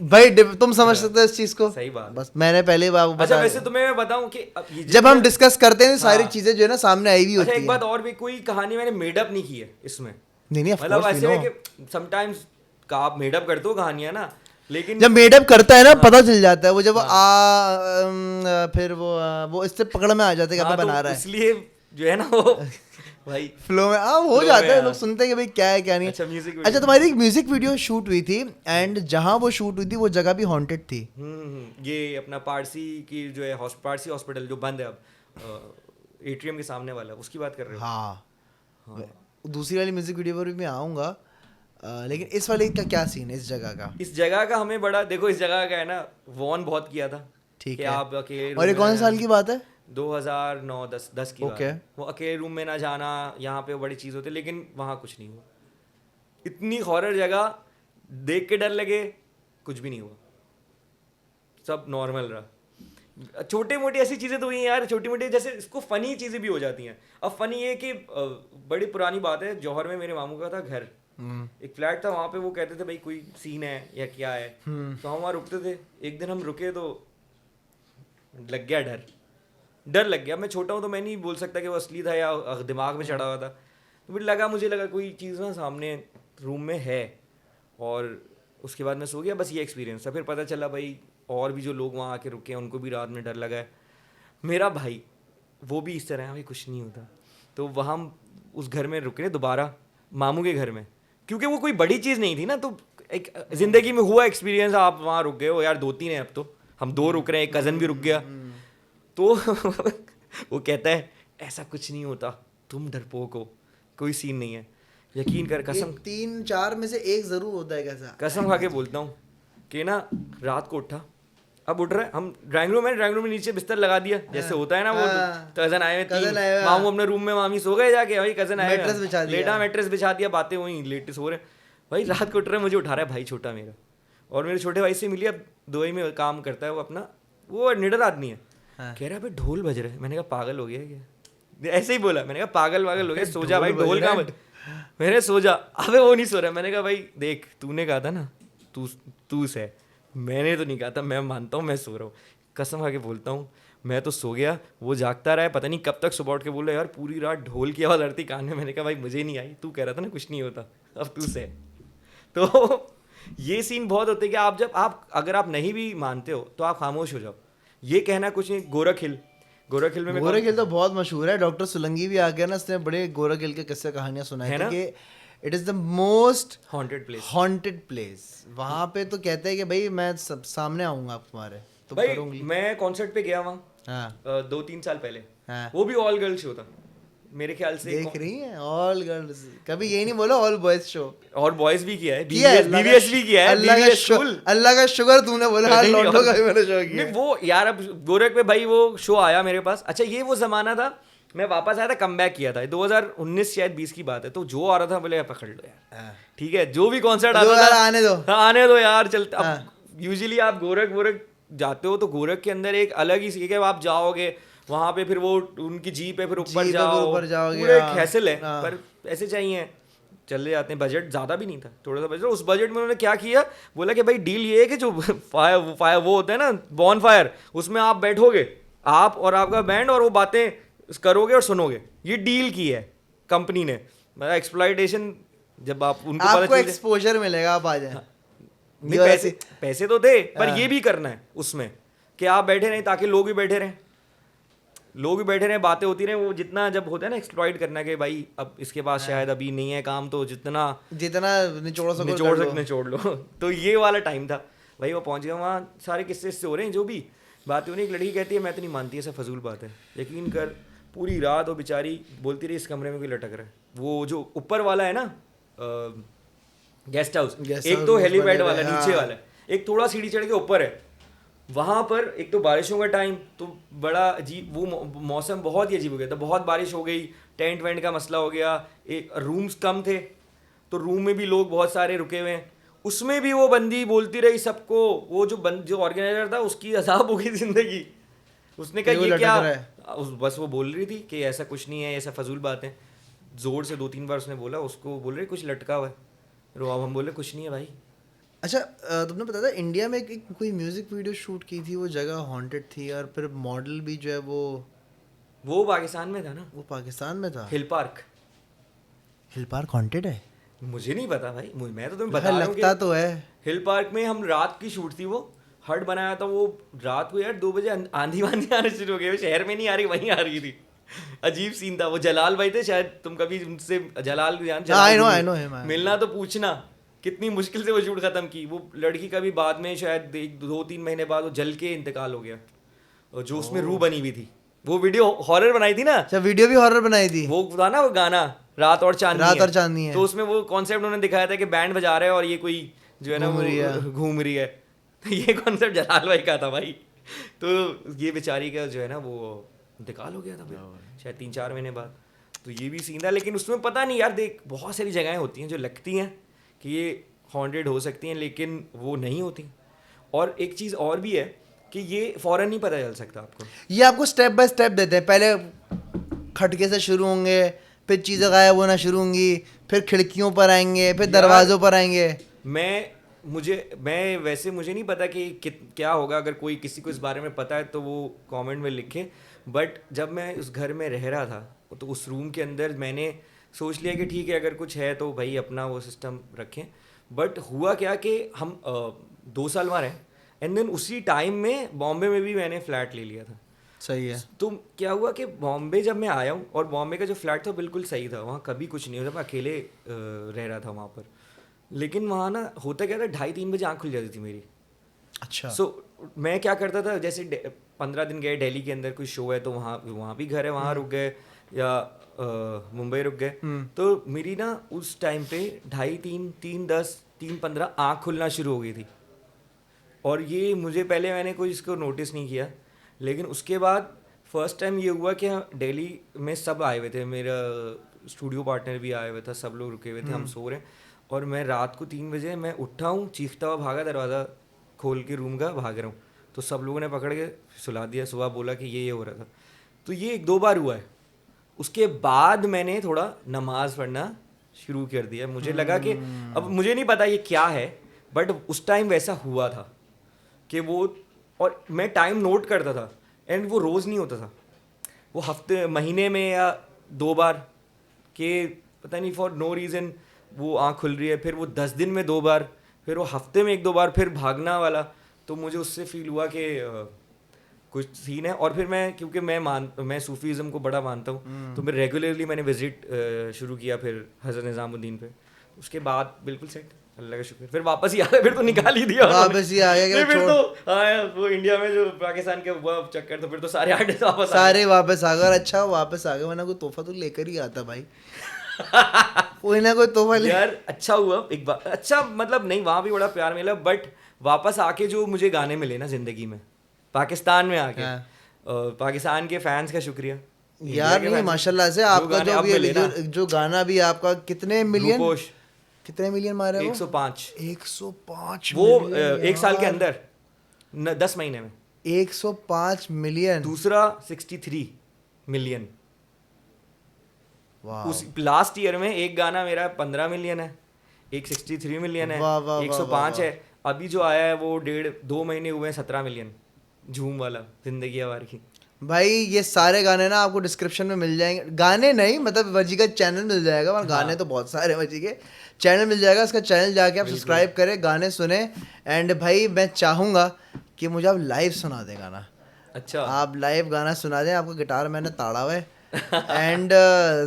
Speaker 1: भाई, तुम समझ सकते हो इस चीज को।
Speaker 2: सही बात।
Speaker 1: बस मैंने पहले बाबू
Speaker 2: अच्छा वैसे तुम्हें मैं बताऊं कि अब ये
Speaker 1: जब हम डिस्कस करते हैं सारी
Speaker 2: हाँ।
Speaker 1: चीजें जो है ना सामने आई हुई
Speaker 2: अच्छा
Speaker 1: होती
Speaker 2: एक
Speaker 1: है।
Speaker 2: बात और भी, कोई कहानी मैंने मेडअप नहीं की है इसमें,
Speaker 1: नहीं
Speaker 2: मतलब ऐसे है कि समटाइम्स का आप मेडअप करते हो कहानियां ना, लेकिन
Speaker 1: जब मेडअप करता है ना पता चल जाता है वो, जब
Speaker 2: हाँ।
Speaker 1: फिर वो इससे पकड़ में आ जाता है कि
Speaker 2: हाँ,
Speaker 1: बना
Speaker 2: तो
Speaker 1: रहा है
Speaker 2: इसलिए जो है ना वो भाई
Speaker 1: फ्लो में हो जाता है, लोग सुनते हैं कि भाई क्या है क्या नहीं।
Speaker 2: अच्छा म्यूजिक
Speaker 1: अच्छा तुम्हारी एक म्यूजिक वीडियो शूट हुई थी एंड जहाँ वो शूट हुई थी वो जगह भी हॉन्टेड थी।
Speaker 2: ये अपना पारसी की जो है पारसी हॉस्पिटल जो बंद है अब, एटीएम के सामने वाला, उसकी बात कर रहे हो?
Speaker 1: हाँ दूसरी वाली म्यूजिक वीडियो पर भी मैं आऊँगा, लेकिन इस वाले का क्या सीन है इस जगह का?
Speaker 2: इस जगह का हमें बड़ा देखो, इस जगह का है ना वॉर्न बहुत किया था
Speaker 1: ठीक
Speaker 2: कि
Speaker 1: है।
Speaker 2: आप अकेले
Speaker 1: और ये
Speaker 2: रूम
Speaker 1: कौन
Speaker 2: में
Speaker 1: से साल की बात है?
Speaker 2: 2009-10 की बात
Speaker 1: ओके।
Speaker 2: है। वो अकेले रूम में ना जाना, यहाँ पे बड़ी चीज़ होती है, लेकिन वहाँ कुछ नहीं हुआ। इतनी हॉरर जगह, देख के डर लगे, कुछ भी नहीं हुआ, सब नॉर्मल रहा। छोटे मोटी ऐसी चीज़ें तो हुई हैं यार, छोटी मोटी जैसे इसको फनी चीज़ें भी हो जाती हैं। अब फनी ये कि बड़ी पुरानी बात है, जौहर में मेरे मामू का था घर, एक फ्लैट था वहाँ पे, वो कहते थे भाई कोई सीन है या क्या है, तो हम वहाँ रुकते थे। एक दिन हम रुके तो लग गया डर लग गया। मैं छोटा हूँ तो मैं नहीं बोल सकता कि वो असली था या दिमाग में चढ़ा हुआ था, तो मुझे लगा कोई चीज़ ना सामने रूम में है, और उसके बाद मैं सो गया। बस ये एक्सपीरियंस था। फिर पता चला भाई और भी जो लोग वहाँ आके रुके हैं उनको भी रात में डर लगा है। मेरा भाई वो भी इस तरह, भाई कुछ नहीं होता। तो वहाँ उस घर में रुके दोबारा, मामू के घर में, क्योंकि वो कोई बड़ी चीज़ नहीं थी ना, तो एक ज़िंदगी में हुआ एक्सपीरियंस। आप वहाँ रुक गए हो यार, 2-3 हैं अब तो, हम 2 रुक रहे हैं, एक कज़न भी रुक गया। तो वो कहता है ऐसा कुछ नहीं होता, तुम डरपोक हो, कोई सीन नहीं है, यकीन कर। कसम
Speaker 1: 3-4 में से एक जरूर होता है कैसा।
Speaker 2: कसम खा के बोलता हूँ कि ना रात को उठा, अब उठ रहे हैं हम ड्राइंग रूम में नीचे बिस्तर लगा दिया, जैसे होता है ना, वो कजन आए हुए, मामू अपने रूम में, मामी सो गए जाके, भाई कजन आए लेटा, मैट्रेस बिछा दिया, बातें वहीं लेटे सो रहे। भाई रात को उठ रहे, मुझे उठा रहा है भाई छोटा मेरा, और मेरे छोटे भाई से मिली, अब दुबई में काम करता है वो अपना, वो निडर आदमी है। कह रहा है भाई ढोल बज रहे हैं। मैंने कहा पागल हो गया क्या? ऐसे ही बोला। मैंने कहा पागल हो गया, सो जा भाई, ढोल कहाँ बज, मैंने सो जा। अबे वो नहीं सो रहा। मैंने कहा भाई देख, तूने कहा था ना तू से, मैंने तो नहीं कहा था, मैं मानता हूँ मैं सो रहा हूँ। कसम खा के बोलता हूँ मैं तो सो गया, वो जागता रहा है, पता नहीं कब तक। सुबह उठ के बोला यार पूरी रात ढोल की आवाज़ आती कान में। मैंने कहा भाई मुझे नहीं आई, तू कह रहा था ना कुछ नहीं होता, अब तू से। तो ये सीन बहुत होते हैं कि अगर आप नहीं भी मानते हो तो आप खामोश हो जाओ। ये कहना कुछ नहीं। गोरख हिल में
Speaker 1: गोरख तो बहुत मशहूर है, डॉक्टर सुलंगी भी आ गया ना, उसने बड़े गोरख हिल के किस्से कहानियां सुनाई थी कि it is the most haunted place. वहां पे तो कहते हैं कि भाई मैं सब सामने आऊंगा आप तुम्हारे, तो
Speaker 2: भाई मैं कॉन्सर्ट पे गया वहाँ 2-3 साल पहले। वो भी ऑल गर्ल्स शो था मेरे ख्याल से।
Speaker 1: देख रही हैं ऑल गर्ल्स, कभी ये नहीं बोला ऑल बॉयज शो।
Speaker 2: और बॉयज भी किया है, बीबीएस भी किया है,
Speaker 1: अल्लाह का शुक्र तूने बोला लौंडों का भी मैंने शो किया।
Speaker 2: नहीं वो यार, अब गोरख में भाई वो शो आया मेरे पास। अच्छा ये वो जमाना था, मैं वापस आया था, कम बैक किया था, 2019 शायद 20 की बात है। तो जो आ रहा था बोले पकड़ लो यार, ठीक है, जो भी कॉन्सर्ट आता था आने दो यार, चलते। अब यूजुअली आप गोरख जाते हो तो गोरख के अंदर एक अलग ही सीख है। आप जाओगे वहाँ पे, फिर वो उनकी जीप है, फिर ऊपर जाओगे, पूरे हैसल है, पर ऐसे चाहिए चले जाते हैं। बजट ज़्यादा भी नहीं था, थोड़ा सा बजट। उस बजट में उन्होंने क्या किया, बोला कि भाई डील ये है कि जो फायर वो होता है ना बॉन फायर, उसमें आप बैठोगे, आप और आपका बैंड, और वो बातें करोगे और सुनोगे। ये डील की है कंपनी ने, मतलब एक्सप्लॉइटेशन। जब आप उनको
Speaker 1: आपको एक्सपोजर मिलेगा, आप आ जाए।
Speaker 2: नहीं पैसे तो दे, पर ये भी करना है उसमें कि आप बैठे रहें, ताकि लोग भी बैठे रहें, बातें होती रहें। वो जितना जब होता है ना एक्सप्लॉइट करना कि भाई अब इसके पास शायद अभी नहीं है काम, तो जितना निचोड़ लो। तो ये वाला टाइम था भाई। वो पहुंच गया वहाँ, सारे किस्से हो रहे हैं, जो भी बातें हो रही। एक लड़की कहती है मैं तो नहीं मानती, ऐसा फजूल बात है, यकीन कर। पूरी रात वो बेचारी बोलती रही इस कमरे में कोई लटक रहा है। वो जो ऊपर वाला है ना गेस्ट हाउस, एक तो हेलीपैड वाला नीचे वाला है, एक थोड़ा सीढ़ी चढ़ के ऊपर है। वहाँ पर एक तो बारिशों का टाइम, तो बड़ा अजीब, वो मौसम बहुत ही अजीब हो गया था। बहुत बारिश हो गई, टेंट वेंट का मसला हो गया, एक रूम्स कम थे तो रूम में भी लोग बहुत सारे रुके हुए हैं, उसमें भी वो बंदी बोलती रही सबको, वो जो ऑर्गेनाइजर था उसकी अजाब हो गई जिंदगी। उसने कहा ये क्या, बस वो बोल रही थी कि ऐसा कुछ नहीं है, ऐसा फजूल बात है, जोर से 2-3 बार उसने बोला, उसको बोल रही कुछ लटका हुआ है, तो अब हम बोले कुछ नहीं है भाई।
Speaker 1: अच्छा तुमने बताया था इंडिया में एक कोई म्यूजिक वीडियो शूट की थी, वो जगह हॉन्टेड थी और फिर मॉडल भी जो है
Speaker 2: वो पाकिस्तान में था ना,
Speaker 1: वो पाकिस्तान में था।
Speaker 2: Hill park.
Speaker 1: Hill park haunted है?
Speaker 2: मुझे नहीं पता भाई, मैं तो तुम्हें बता रहा हूँ
Speaker 1: लगता तो है।
Speaker 2: हिल पार्क में हम रात की शूट थी, वो हट बनाया था, वो रात को यार 2 बजे आंधी वांधी आने शुरू हो गई, शहर में नहीं आ रही, वहीं आ रही थी। अजीब सीन था। वो जलाल भाई थे, शायद तुम कभी उनसे जलाल
Speaker 1: I know him,
Speaker 2: मिलना तो पूछना, कितनी मुश्किल से वो शूट खत्म की। वो लड़की का भी बाद में शायद 2-3 महीने बाद वो जल के इंतकाल हो गया, और जो उसमें रूह बनी हुई थी, वो वीडियो हॉरर बनाई थी ना।
Speaker 1: अच्छा, वीडियो भी हॉरर बनाई थी।
Speaker 2: वो था ना वो गाना रात और चांदनी है,
Speaker 1: है।
Speaker 2: तो उसमें वो कॉन्सेप्ट उन्होंने दिखाया था कि बैंड बजा रहे हैं और ये कोई जो है ना वो घूम रही है, तो ये कॉन्सेप्ट जलाल भाई का था भाई। तो ये बेचारी का जो है ना वो इंतकाल हो गया था फिर शायद 3-4 महीने बाद। तो ये भी सीन था, लेकिन उसमें पता नहीं यार, देख बहुत सारी जगहें होती हैं जो लगती हैं कि ये हॉन्टेड हो सकती हैं, लेकिन वो नहीं होती। और एक चीज़ और भी है कि ये फ़ौरन नहीं पता चल सकता आपको,
Speaker 1: ये आपको स्टेप बाय स्टेप देते हैं। पहले खटके से शुरू होंगे, फिर चीज़ें गायब होना शुरू होंगी, फिर खिड़कियों पर आएंगे, फिर दरवाज़ों पर आएंगे।
Speaker 2: मैं वैसे मुझे नहीं पता कि क्या होगा, अगर कोई किसी को इस बारे में पता है तो वो कमेंट में लिखे। बट जब मैं उस घर में रह रहा था तो उस रूम के अंदर मैंने सोच लिया कि ठीक है, अगर कुछ है तो भाई अपना वो सिस्टम रखें। बट हुआ क्या कि हम 2 साल वहाँ रहे, एंड देन उसी टाइम में बॉम्बे में भी मैंने फ्लैट ले लिया था।
Speaker 1: सही है।
Speaker 2: तो क्या हुआ कि बॉम्बे जब मैं आया हूँ, और बॉम्बे का जो फ्लैट था बिल्कुल सही था, वहाँ कभी कुछ नहीं होता, मैं अकेले रह रहा था वहाँ पर। लेकिन वहाँ ना होता क्या था, 2:30-3 बजे आँख खुल जाती थी मेरी।
Speaker 1: अच्छा।
Speaker 2: मैं क्या करता था, जैसे 15 दिन गए दिल्ली के अंदर, कोई शो है तो वहाँ भी घर है, वहाँ रुक गए, या मुंबई रुक गए, तो मेरी ना उस टाइम पे 2:30, 3:10, 3:15 आँख खुलना शुरू हो गई थी। और ये मुझे पहले मैंने कोई इसको नोटिस नहीं किया, लेकिन उसके बाद फर्स्ट टाइम ये हुआ कि दिल्ली में सब आए हुए थे, मेरा स्टूडियो पार्टनर भी आया हुआ था, सब लोग रुके हुए थे, हम सो रहे हैं, और मैं रात को 3 बजे मैं उठा हूँ, चीखता हुआ भागा, दरवाज़ा खोल के रूम का भाग रहा हूँ, तो सब लोगों ने पकड़ के सुला दिया। सुबह बोला कि ये हो रहा था। तो ये 1-2 बार हुआ है। उसके बाद मैंने थोड़ा नमाज़ पढ़ना शुरू कर दिया। मुझे लगा कि अब मुझे नहीं पता ये क्या है, बट उस टाइम वैसा हुआ था कि वो, और मैं टाइम नोट करता था, एंड वो रोज़ नहीं होता था, वो हफ्ते महीने में या 2 बार के, पता नहीं फॉर नो रीज़न वो आँख खुल रही है, फिर वो 10 दिन में 2 बार, फिर वो हफ्ते में 1-2 बार, फिर भागना वाला। तो मुझे उससे फील हुआ कि कुछ सीन है। और फिर क्योंकि मैं सूफीज़म को बड़ा मानता हूँ, तो मैं रेगुलरली मैंने विज़िट शुरू किया फिर हज़रत निज़ामुद्दीन पे। उसके बाद बिल्कुल सेट, अल्लाह का शुक्र। फिर वापस ही आ गया, फिर तो निकाल ही दिया
Speaker 1: वापस ही आ गया।
Speaker 2: फिर तो आया वो इंडिया में जो पाकिस्तान के हुआ चक्कर, तो फिर तो सारे आर्टिस्ट वापस
Speaker 1: आ गए। अच्छा वापस आ गए, वरना कोई तोहफा तो लेकर ही आता भाई। कोई ना कोई तोहफा
Speaker 2: यार अच्छा हुआ एक बार, अच्छा मतलब नहीं, वहाँ भी बड़ा प्यार मिला, बट वापस आके जो मुझे गाने मिले ना जिंदगी में, पाकिस्तान में आके, पाकिस्तान के फैंस का शुक्रिया
Speaker 1: यार। नहीं माशाल्लाह से आपका जो गाना भी आपका कितने मिलियन मारे? 105
Speaker 2: वो 1 साल के अंदर 10 महीने में
Speaker 1: 105 मिलियन।
Speaker 2: दूसरा 63 मिलियन। उस लास्ट ईयर में एक गाना मेरा 15 मिलियन है, एक 63 मिलियन है, 105 है। अभी जो आया है वो 1.5-2 महीने हुए हैं 17 मिलियन, झूम वाला, जिंदगी आवार की।
Speaker 1: भाई ये सारे गाने ना आपको डिस्क्रिप्शन में मिल जाएंगे। गाने नहीं, मतलब वजी का चैनल मिल जाएगा, और गाने तो बहुत सारे वजी के चैनल मिल जाएगा। उसका चैनल जाके आप सब्सक्राइब करें, गाने सुने। एंड भाई मैं चाहूँगा कि मुझे आप लाइव सुना दें गाना।
Speaker 2: अच्छा,
Speaker 1: आप लाइव गाना सुना दें। आपका गिटार मैंने ताड़ा हुआ है, एंड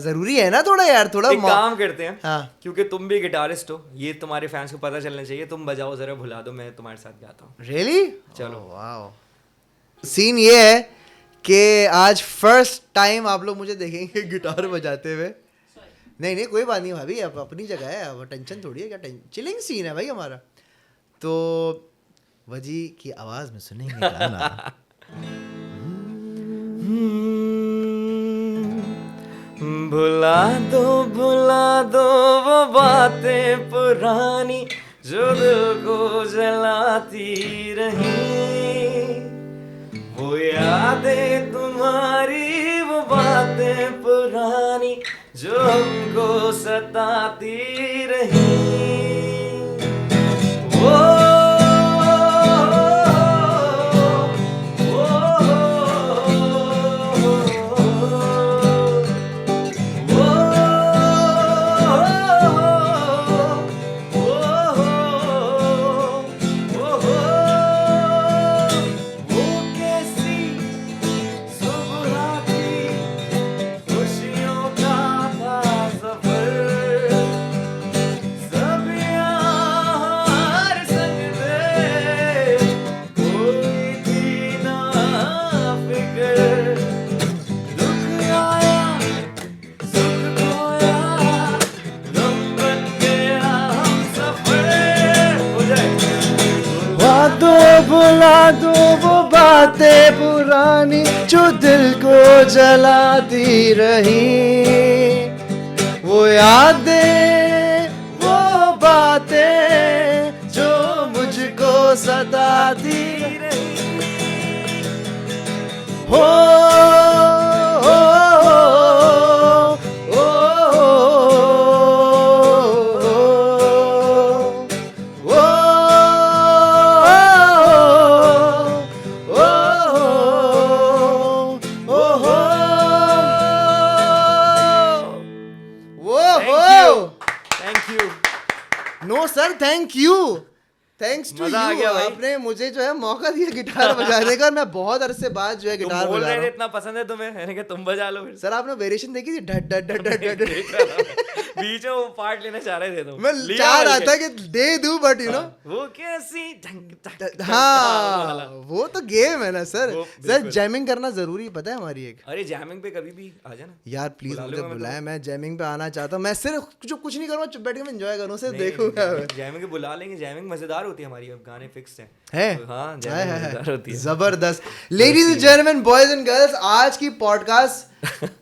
Speaker 1: जरूरी है ना थोड़ा यार, थोड़ा
Speaker 2: एक काम करते हैं।
Speaker 1: हाँ,
Speaker 2: क्योंकि तुम भी गिटारिस्ट हो, ये तुम्हारे फैंस को पता चलना चाहिए, तुम बजाओ जरा, भुला दो, मैं तुम्हारे साथ गाता हूँ।
Speaker 1: रियली?
Speaker 2: चलो।
Speaker 1: वाह। सीन ये है कि आज फर्स्ट टाइम आप लोग मुझे देखेंगे गिटार बजाते हुए। नहीं कोई बात नहीं भाभी, अब अपनी जगह है, अब टेंशन थोड़ी है, क्या चिलिंग सीन है भाई हमारा। तो वजी की आवाज में सुनेंगे गाना।
Speaker 2: भुला दो वो बातें पुरानी जो दिल को जलाती रही, वो यादें तुम्हारी वो बातें पुरानी जो हमको सताती रही।
Speaker 1: भुला दो वो बातें पुरानी जो दिल को जलाती रही, वो यादें वो बातें जो मुझको सताती रही। हो sir thank you, thanks too
Speaker 2: मजा आ गया
Speaker 1: यू,
Speaker 2: भाई।
Speaker 1: आपने मुझे जो है मौका दिया गिटार बजाने का। मैं बहुत अरसे बाद जो है गिटार
Speaker 2: बोल
Speaker 1: बजा
Speaker 2: रहे
Speaker 1: रहा
Speaker 2: थे
Speaker 1: हूँ।
Speaker 2: इतना पसंद है तुम्हें, मैंने कहा तुम बजा लो फिर।
Speaker 1: सर आपने वेरिएशन देखी थी, डट डट डट डट डट।
Speaker 2: देख रहा था। बीच में वो पार्ट लेना चाह रहे थे तुम।
Speaker 1: मैं
Speaker 2: लिया
Speaker 1: चाह रहा
Speaker 2: बोल
Speaker 1: था
Speaker 2: के।
Speaker 1: कि दे दूं बट यू नो
Speaker 2: वो कैसी ढंग ढंग ढंग
Speaker 1: हाँ वो तो गेम है ना सर।
Speaker 2: वो
Speaker 1: सर
Speaker 2: बिल्कुल।
Speaker 1: जैमिंग करना जरूरी है, पता है हमारी एक।
Speaker 2: अरे जैमिंग पे कभी भी आ जाना
Speaker 1: यार प्लीज
Speaker 2: बुला
Speaker 1: मुझे
Speaker 2: लूंगा मैं
Speaker 1: बुलाया, मैं जैमिंग पे आना चाहता हूँ। मैं सिर्फ जो कुछ नहीं करूँगा, चुप बैठ के मैं एंजॉय करूँ, सिर्फ देखूंगा।
Speaker 2: जैमिंग के बुला लेंगे। जैमिंग मजेदार होती है हमारी, अब गाने फिक्स हैं।
Speaker 1: है
Speaker 2: तो हाँ जैमिंग मजेदार होती है।
Speaker 1: जबरदस्त। Ladies and gentleman, boys and girls, आज की पॉडकास्ट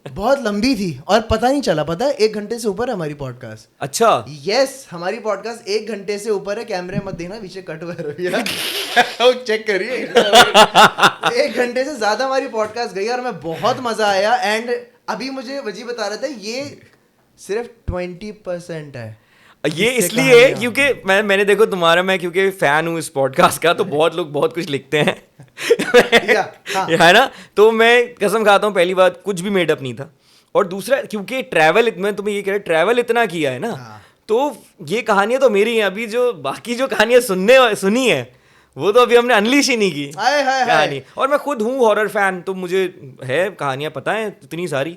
Speaker 1: बहुत लंबी थी और पता नहीं चला, पता है 1 घंटे से ऊपर है हमारी पॉडकास्ट।
Speaker 2: अच्छा
Speaker 1: यस हमारी पॉडकास्ट 1 घंटे से ऊपर है। कैमरे मत देखना, पीछे कट हुआ है चेक करिए। 1 घंटे से ज्यादा हमारी पॉडकास्ट गई और मैं बहुत मजा आया। एंड अभी मुझे वजी बता रहा था ये सिर्फ 20% है।
Speaker 2: ये इसलिए क्योंकि मैंने देखो तुम्हारा, मैं क्योंकि फैन हूँ इस पॉडकास्ट का, तो बहुत लोग बहुत कुछ लिखते हैं
Speaker 1: हाँ।
Speaker 2: है ना। तो मैं कसम खाता हूँ, पहली बात कुछ भी मेडअप नहीं था, और दूसरा क्योंकि ट्रैवल, मैं तुम्हें ये कह रहा ट्रैवल इतना किया है ना, तो ये कहानियां तो मेरी हैं। अभी जो बाकी जो कहानियां सुनी है वो तो अभी हमने अनलीश ही नहीं की कहानी। और मैं खुद हूँ हॉरर फैन, तो मुझे है कहानियां पता है इतनी सारी।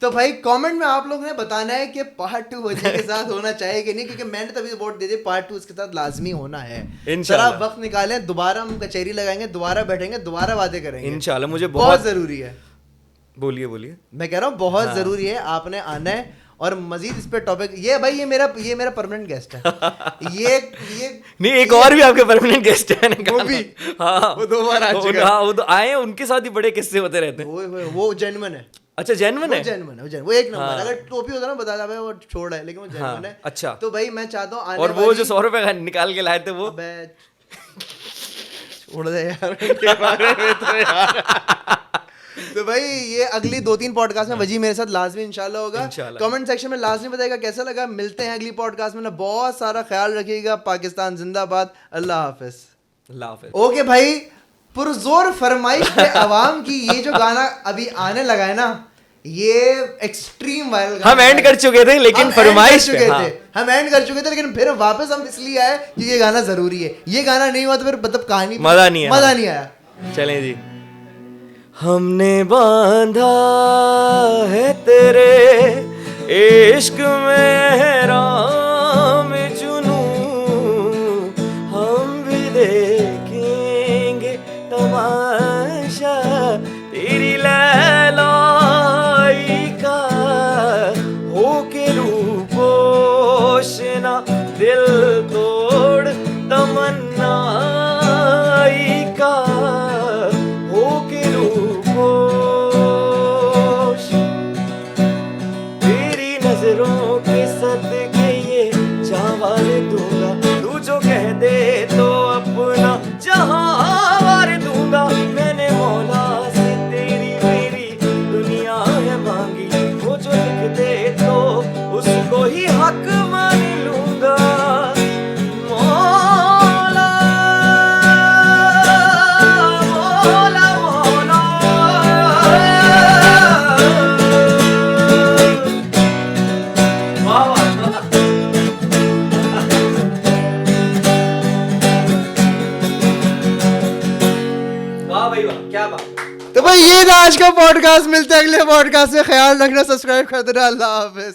Speaker 1: तो भाई कमेंट में आप लोगों ने बताना है कि पार्ट 2 वजह के साथ होना चाहिए कि नहीं, क्योंकि मैंने तभी वोट दे दी पार्ट 2 इसके साथ लाजमी होना है। इंशाल्लाह आप वक्त निकालें, दोबारा हम कचहरी लगाएंगे, दोबारा बैठेंगे, दोबारा बातें करेंगे
Speaker 2: इंशाल्लाह। मुझे
Speaker 1: बहुत जरूरी है।
Speaker 2: बोलिए
Speaker 1: मैं कह रहा हूँ बहुत जरूरी है, आपने आना है। और मजीद इस पे टॉपिक ये भाई ये मेरा परमानेंट गेस्ट है। ये
Speaker 2: नहीं, एक और भी आपके परमानेंट गेस्ट है
Speaker 1: वो भी।
Speaker 2: हाँ
Speaker 1: वो 2 बार आ चुका है।
Speaker 2: हाँ वो तो आए हैं, उनके साथ ही बड़े किस्से होते रहते हैं।
Speaker 1: वो जेन्युइन है।
Speaker 2: अच्छा जेन्युइन है,
Speaker 1: वो एक नंबर। अगर टोपी होता ना बता भाई वो छोड़ है, लेकिन वो जेन्युइन है।
Speaker 2: अच्छा
Speaker 1: तो भाई मैं चाहता हूँ
Speaker 2: और वो जो 100 रुपए निकाल के लाए थे वो
Speaker 1: छोड़ दे यार उनके बारे में तो यार। तो भाई ये अगली 2-3 पॉडकास्ट में वजी मेरे साथ लाजमी इंशाल्लाह होगा। कमेंट सेक्शन में लाजमी बताइएगा कैसा लगा। मिलते हैं अगली पॉडकास्ट में ना। बहुत सारा ख्याल रखिएगा। पाकिस्तान जिंदाबाद। अल्लाह हाफिज। ओके भाई, पुरजोर फरमाइश पे आवाम की ये जो गाना अभी आने लगा है ना, ये एक्सट्रीम वायरल
Speaker 2: हम एंड कर चुके थे, लेकिन फरमाइश पे
Speaker 1: हम एंड कर चुके थे, लेकिन फिर वापस हम इसलिए आए कि ये गाना जरूरी है। ये गाना नहीं हुआ तो फिर मतलब कहानी
Speaker 2: मजा नहीं
Speaker 1: आया।
Speaker 2: चलें जी। हमने बांधा है तेरे इश्क में राम जुनू, हम भी देखेंगे तमाशा तेरी लैलाई का, हो के रूपोशना दिल तोड़ तमन्ना का, हो के रूपोश
Speaker 1: भाई ये था आज का पॉडकास्ट, मिलते हैं अगले पॉडकास्ट में, ख्याल रखना, सब्सक्राइब कर देना, अल्लाह हाफिज।